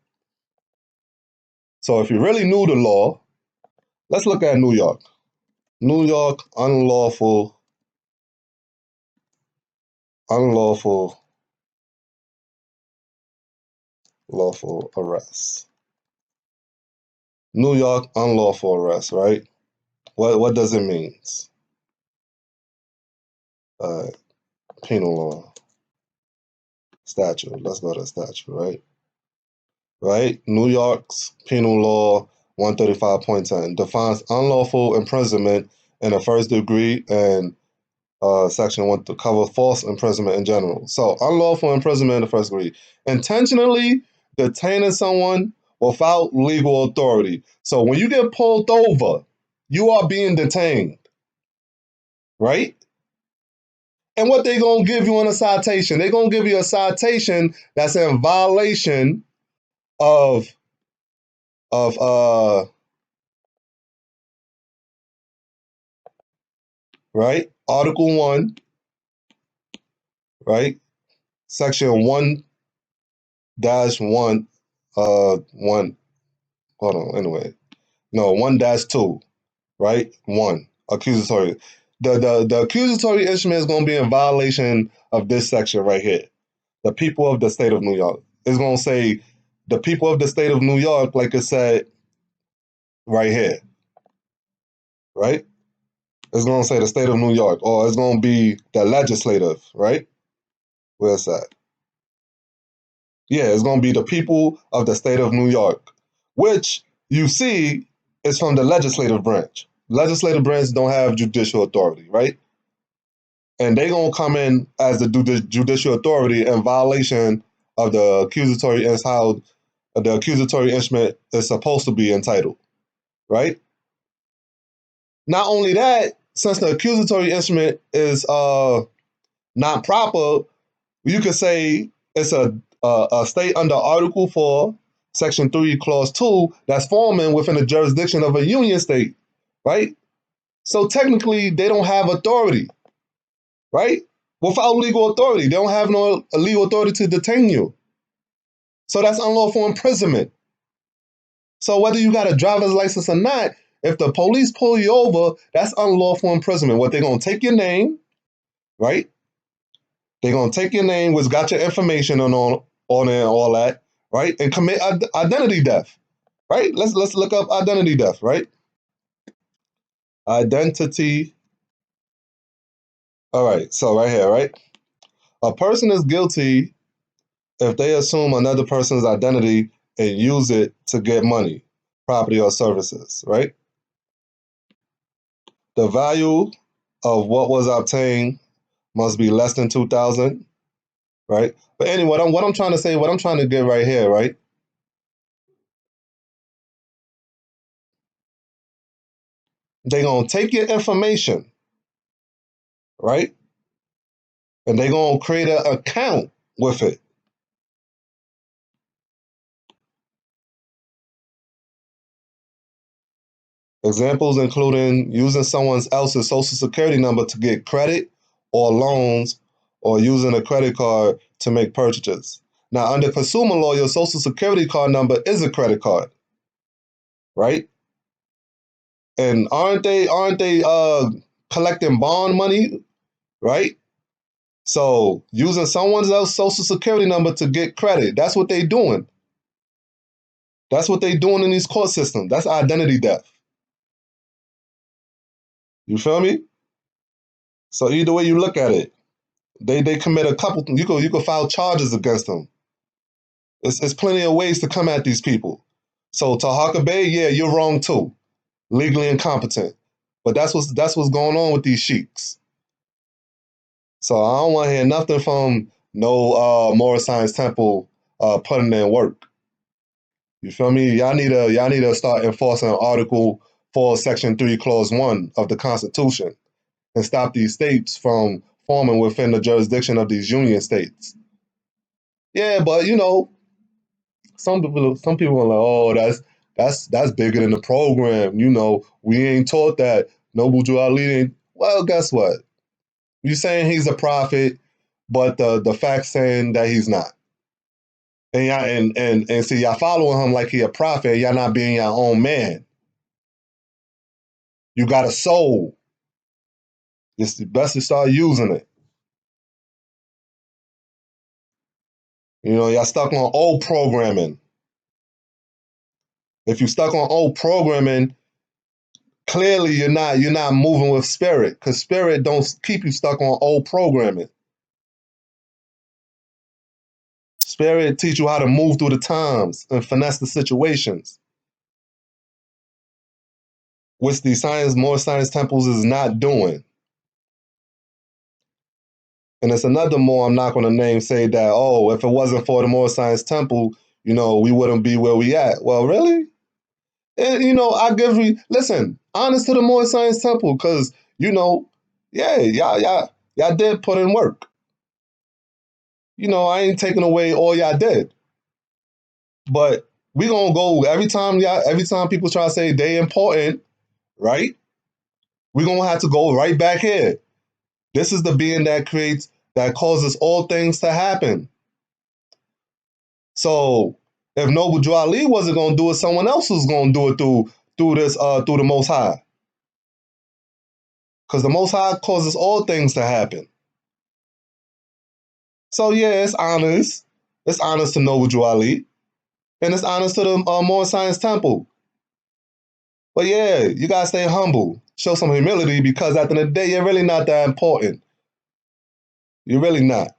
So if you really knew the law, let's look at New York. New York unlawful lawful arrest. New York unlawful arrest, right? What does it mean? Penal law. Statute. Let's go to statute, right? Right? New York's penal law 135.10 defines unlawful imprisonment in the first degree and section 1 to cover false imprisonment in general. So unlawful imprisonment in the first degree. Intentionally detaining someone without legal authority. So when you get pulled over, you are being detained. right? And what they gonna give you in a citation? They're gonna give you a citation that's in violation of right? Article 1, right? Section 1 dash 1 1 hold on, anyway. No, 1 dash 2, right? 1 accusatory. The accusatory instrument is gonna be in violation of this section right here. The people of the state of New York. It's gonna say the people of the state of New York, like it said right here, right? It's gonna say the state of New York, or it's gonna be the legislative, right? Where's that? Yeah, it's gonna be the people of the state of New York, which you see is from the legislative branch. Legislative branch don't have judicial authority, right? And they gonna come in as the judicial authority in violation of the accusatory is how the accusatory instrument is supposed to be entitled, right? Not only that, since the accusatory instrument is not proper, you could say it's a state under Article 4, Section 3, Clause 2 that's forming within the jurisdiction of a union state, right? So technically, they don't have authority, right? Without legal authority, they don't have no legal authority to detain you. So that's unlawful imprisonment. So whether you got a driver's license or not, if the police pull you over, that's unlawful imprisonment. What they're gonna take your name, right? They're gonna take your name, which got your information on it and all that, right? And commit identity theft, right? Let's look up identity theft, right? Identity. All right, so right here, right? A person is guilty if they assume another person's identity and use it to get money, property, or services, right? The value of what was obtained must be less than 2,000, right? But anyway, what I'm trying to say, what I'm trying to get right here, right? They're gonna take your information, right? And they're gonna create an account with it. Examples including using someone else's social security number to get credit or loans, or using a credit card to make purchases. Now, under consumer law, your social security card number is a credit card, right? And aren't they collecting bond money, right? So using someone else's social security number to get credit, that's what they doing. That's what they doing in these court systems. That's identity theft. You feel me? So either way you look at it, they commit a couple. You could file charges against them. It's plenty of ways to come at these people. So Tahaka Bay, yeah, you're wrong too, legally incompetent. But that's what's going on with these sheiks. So I don't want to hear nothing from no Moor Science Temple putting in work. You feel me? Y'all need to start enforcing Article 4, Section 3, Clause 1 of the Constitution and stop these states from forming within the jurisdiction of these union states. Yeah, but some people are like, oh, that's bigger than the program. We ain't taught that. Noble Drew Ali ain't. Well, guess what? You saying he's a prophet, but the facts saying that he's not. And y'all and see y'all following him like he a prophet. Y'all not being your own man. You got a soul. It's best to start using it. Y'all stuck on old programming. If you stuck on old programming, clearly you're not moving with spirit, because spirit don't keep you stuck on old programming. Spirit teach you how to move through the times and finesse the situations, which the Moor Science Temples is not doing. And it's another Moor I'm not going to name say that, oh, if it wasn't for the Moor Science Temple, we wouldn't be where we at. Well, really? And, I give you, listen, honest to the Moor Science Temple, because, Yeah, y'all did put in work. I ain't taking away all y'all did. But we gonna go every time people try to say they important, right? We gonna have to go right back here. This is the being that causes all things to happen. So if Noble Drew Ali wasn't gonna do it, someone else was gonna do it through the Most High. Because the Most High causes all things to happen. So yeah, it's honest. It's honest to Noble Drew Ali. And it's honest to the Moor Science Temple. But yeah, you gotta stay humble. Show some humility because at the end of the day, you're really not that important. You're really not.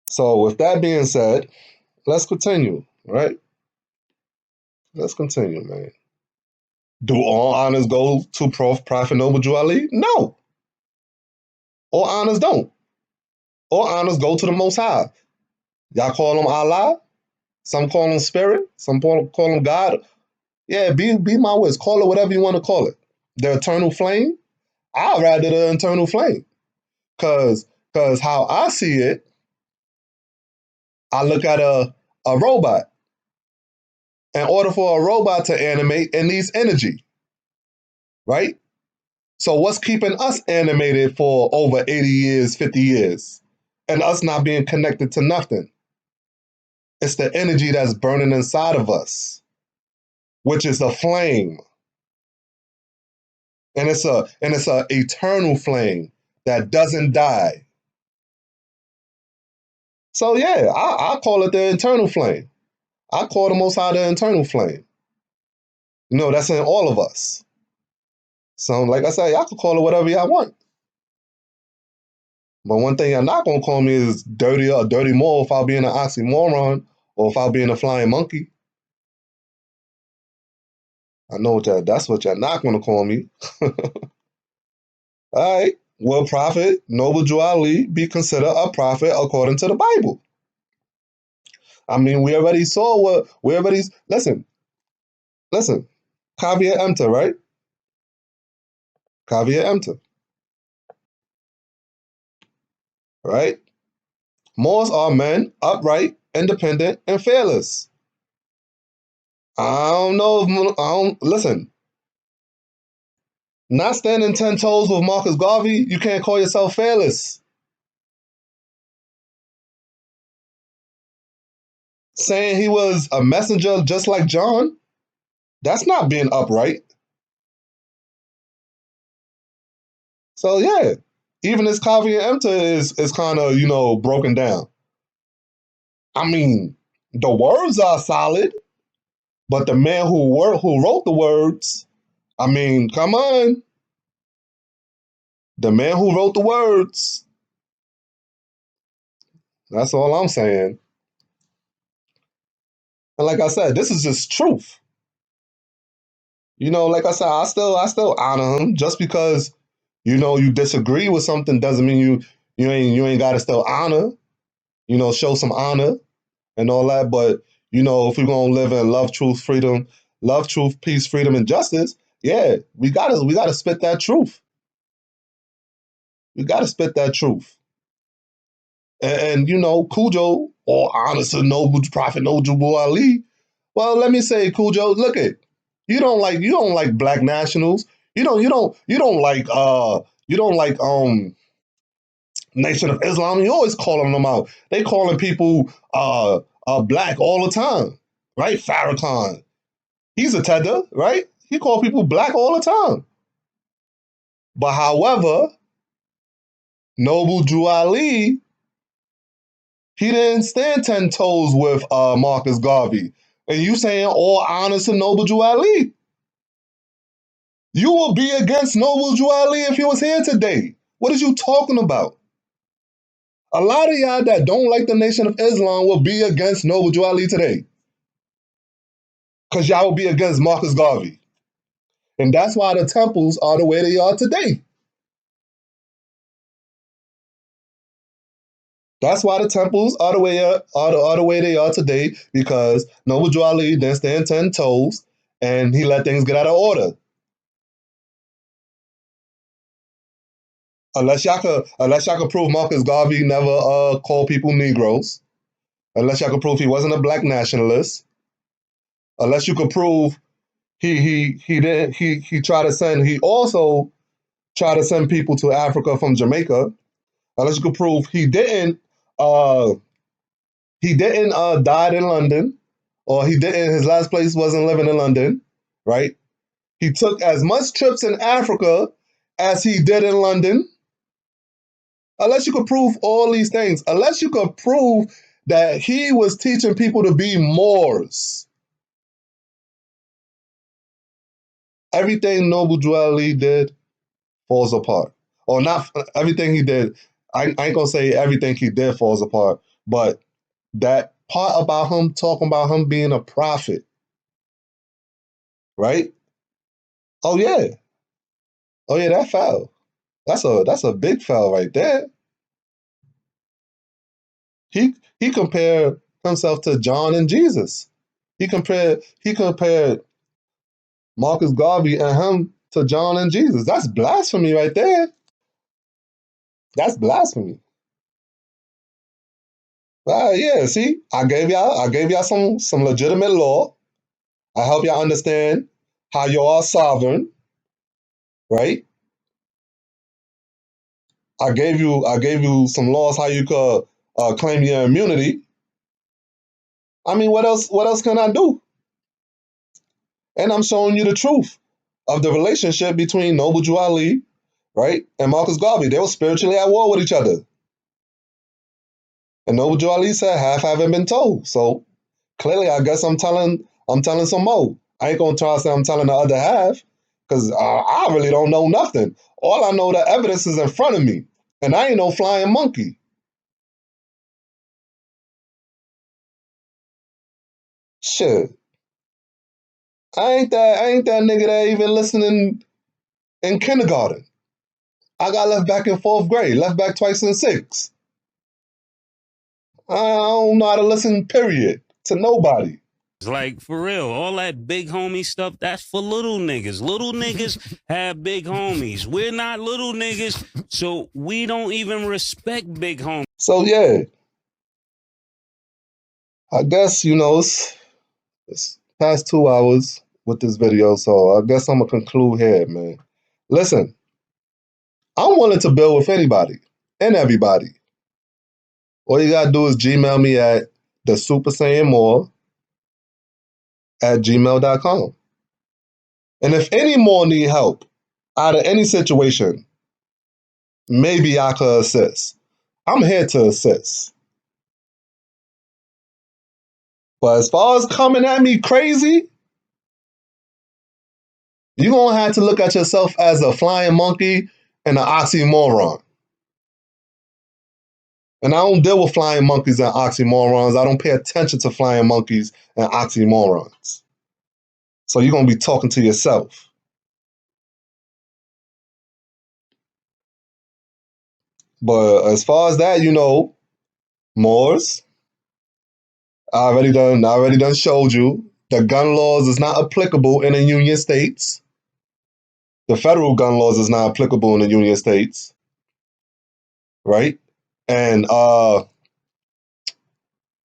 So with that being said, let's continue, right? Let's continue, man. Do all honors go to Prophet Noble Drew Ali? No. All honors don't. All honors go to the Most High. Y'all call him Allah. Some call him Spirit. Some call him God. Yeah, be my words. Call it whatever you want to call it. The eternal flame. I'd rather the eternal flame. Cause how I see it, I look at a robot. In order for a robot to animate, it needs energy, right? So what's keeping us animated for over 80 years, 50 years, and us not being connected to nothing? It's the energy that's burning inside of us, which is the flame. And it's a eternal flame that doesn't die. So yeah, I call it the internal flame. I call the Most High the internal flame. That's in all of us. So like I said, y'all can call it whatever y'all want. But one thing y'all not gonna call me is dirty or dirty Moor if I'll be in an oxymoron or if I'll be in a flying monkey. I know that's what y'all not gonna call me. All right. Will Prophet Noble Drew Ali be considered a prophet according to the Bible? I mean, we already saw listen. Caveat emptor, right? Caveat emptor, right? Moors are men, upright, independent, and fearless. I don't know if listen. Not standing 10 toes with Marcus Garvey, you can't call yourself fearless. Saying he was a messenger just like John, that's not being upright. So yeah, even this caveat emptor is kind of, broken down. I mean, the words are solid, but the man who wrote the words, I mean, come on. The man who wrote the words. That's all I'm saying. And like I said, this is just truth. Like I said, I still honor him just because you disagree with something doesn't mean you ain't got to still honor. Show some honor and all that. But if we're gonna live in love, truth, peace, freedom, and justice, yeah, we gotta spit that truth. We gotta spit that truth. And Cujo, or honest to Noble Prophet Noble Ali. Well, let me say, Cujo, look it. You don't like black nationals. You don't like Nation of Islam. You always calling them out. They calling people black all the time, right? Farrakhan, he's a tether, right? He call people black all the time. But however, Noble Drew Ali, he didn't stand 10 toes with Marcus Garvey. And you saying all honors to Noble Drew Ali. You will be against Noble Drew Ali if he was here today. What is you talking about? A lot of y'all that don't like the Nation of Islam will be against Noble Drew Ali today. Because y'all will be against Marcus Garvey. And that's why the temples are the way they are today. That's why the temples are the way they are today, because Noble Drew Ali didn't stand 10 toes and he let things get out of order. Unless y'all could prove Marcus Garvey never called people Negroes. Unless y'all could prove he wasn't a black nationalist. Unless you could prove he tried to send he also tried to send people to Africa from Jamaica. Unless you could prove he didn't died in London, or he didn't his last place wasn't living in London, right? He took as much trips in Africa as he did in London. Unless you could prove all these things, unless you could prove that he was teaching people to be Moors. Everything Noble Drew Ali did falls apart. Or not everything he did. I ain't gonna say everything he did falls apart, but that part about him talking about him being a prophet, right? Oh yeah. Oh yeah, that fell. That's a big foul right there. He compared himself to John and Jesus. He compared Marcus Garvey and him to John and Jesus. That's blasphemy right there. That's blasphemy. Yeah, see, I gave y'all some legitimate law. I help y'all understand how you are sovereign, right? I gave you some laws how you could claim your immunity. I mean, what else can I do? And I'm showing you the truth of the relationship between Noble Drew Ali, right, and Marcus Garvey. They were spiritually at war with each other. And Noble Drew Ali said, half haven't been told. So clearly, I guess I'm telling some more. I ain't gonna try to say I'm telling the other half, because I really don't know nothing. All I know, the evidence is in front of me, and I ain't no flying monkey. Shit, I ain't that nigga that even listening in kindergarten. I got left back in fourth grade, left back twice in sixth. I don't know how to listen, period, to nobody. Like, for real, all that big homie stuff, that's for little niggas. Little niggas have big homies. We're not little niggas, so we don't even respect big homies. So, yeah, I guess, it's past 2 hours with this video, so I guess I'm going to conclude here, man. Listen, I'm willing to build with anybody and everybody. All you got to do is Gmail me at the Super Saiyan Moor at gmail.com. And if any more need help out of any situation, maybe I could assist. I'm here to assist. But as far as coming at me crazy, you're going to have to look at yourself as a flying monkey and an oxymoron. And I don't deal with flying monkeys and oxymorons. I don't pay attention to flying monkeys and oxymorons. So you're going to be talking to yourself. But as far as that, Moors, I already done showed you the gun laws is not applicable in the Union States. The federal gun laws is not applicable in the Union States, right? And the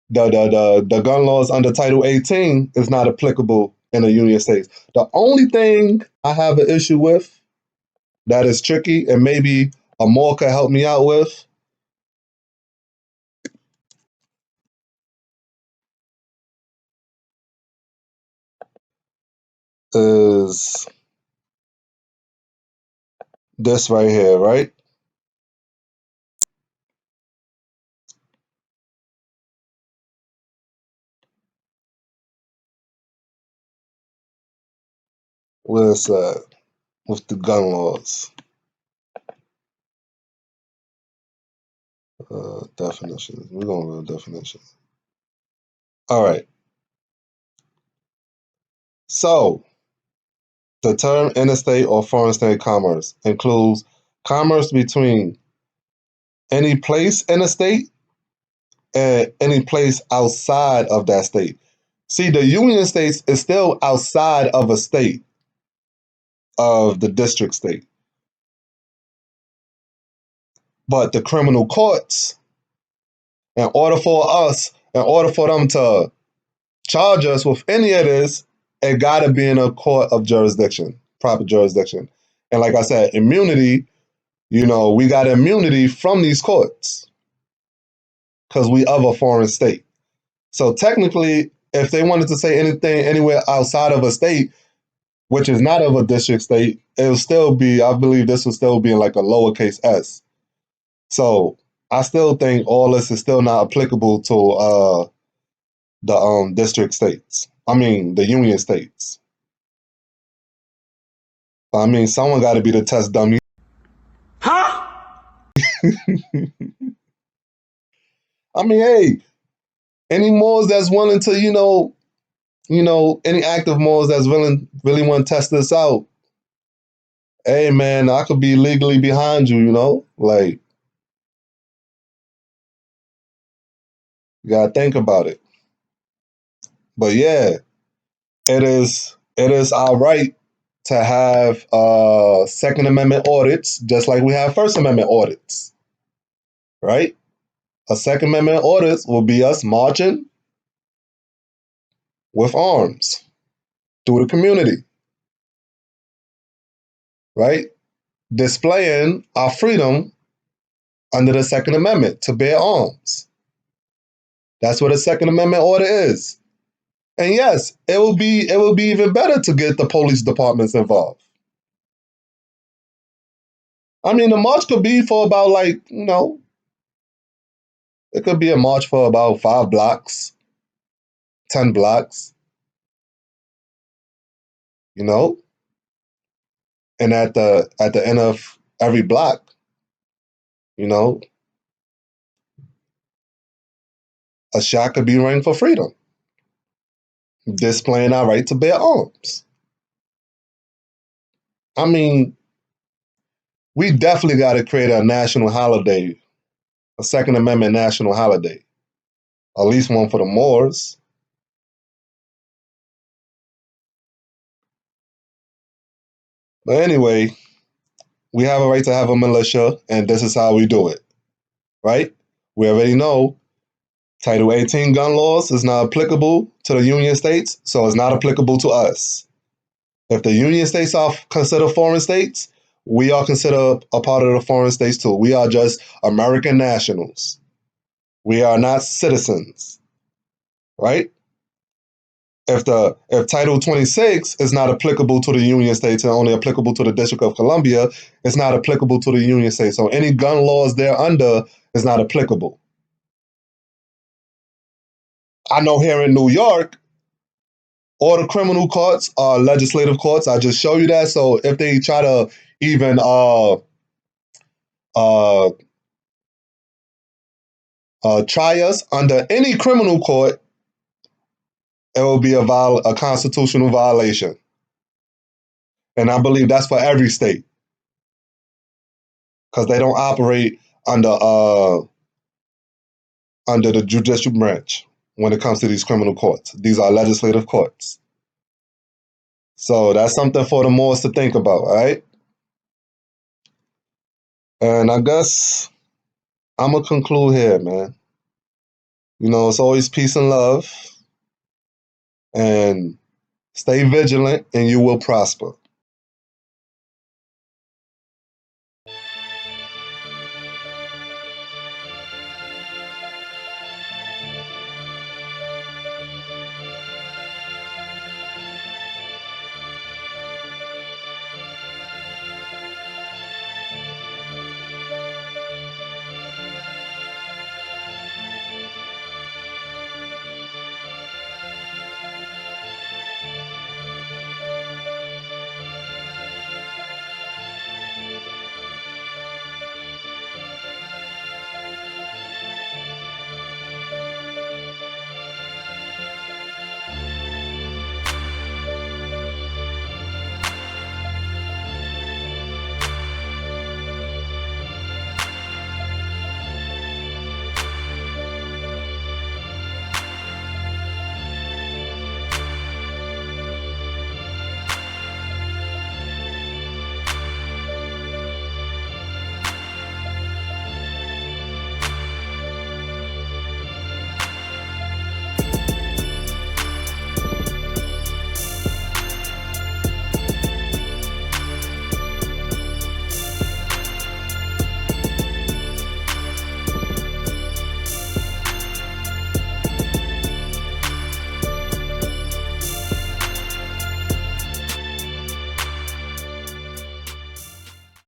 gun laws under Title 18 is not applicable in the Union States. The only thing I have an issue with that is tricky, and maybe Moor could help me out with, is this right here, right? Where it's at with the gun laws. Definitions. We're going to go definitions. All right. So, the term interstate or foreign state commerce includes commerce between any place in a state and any place outside of that state. See, the Union States is still outside of a state, of the district state. But the criminal courts, in order for them to charge us with any of this, it got to be in a court of jurisdiction, proper jurisdiction. And like I said, immunity, we got immunity from these courts because we of a foreign state. So technically, if they wanted to say anything anywhere outside of a state, which is not of a district state, it'll still be, I believe this will still be in like a lowercase s. So I still think all this is still not applicable to the district states. I mean, the union states. I mean, someone got to be the test dummy. Huh? I mean, hey, any Moors that's willing to, any active Moors that's really want to test this out, hey, man, I could be legally behind you, like, you got to think about it. But yeah, it is our right to have Second Amendment audits, just like we have First Amendment audits, right? A Second Amendment audit will be us marching with arms through the community, right? Displaying our freedom under the Second Amendment to bear arms. That's what a Second Amendment order is. And yes, it will be even better to get the police departments involved. I mean, the march could be for about it could be a march for about 5 blocks, 10 blocks, and at the end of every block, a shot could be rang for freedom, displaying our right to bear arms. I mean, we definitely got to create a national holiday, a Second Amendment national holiday, at least one for the Moors. But anyway, we have a right to have a militia, and this is how we do it, right? We already know Title 18 gun laws is not applicable to the Union states, so it's not applicable to us. If the Union states are considered foreign states, we are considered a part of the foreign states too. We are just American nationals. We are not citizens, right? If Title 26 is not applicable to the Union states and only applicable to the District of Columbia, it's not applicable to the Union states. So any gun laws there under is not applicable. I know here in New York, all the criminal courts are legislative courts. I just show you that. So if they try to even try us under any criminal court, it will be a constitutional violation. And I believe that's for every state, because they don't operate under the judicial branch when it comes to these criminal courts. These are legislative courts. So that's something for the Moors to think about, all right? And I guess I'm going to conclude here, man. It's always peace and love. And stay vigilant and you will prosper.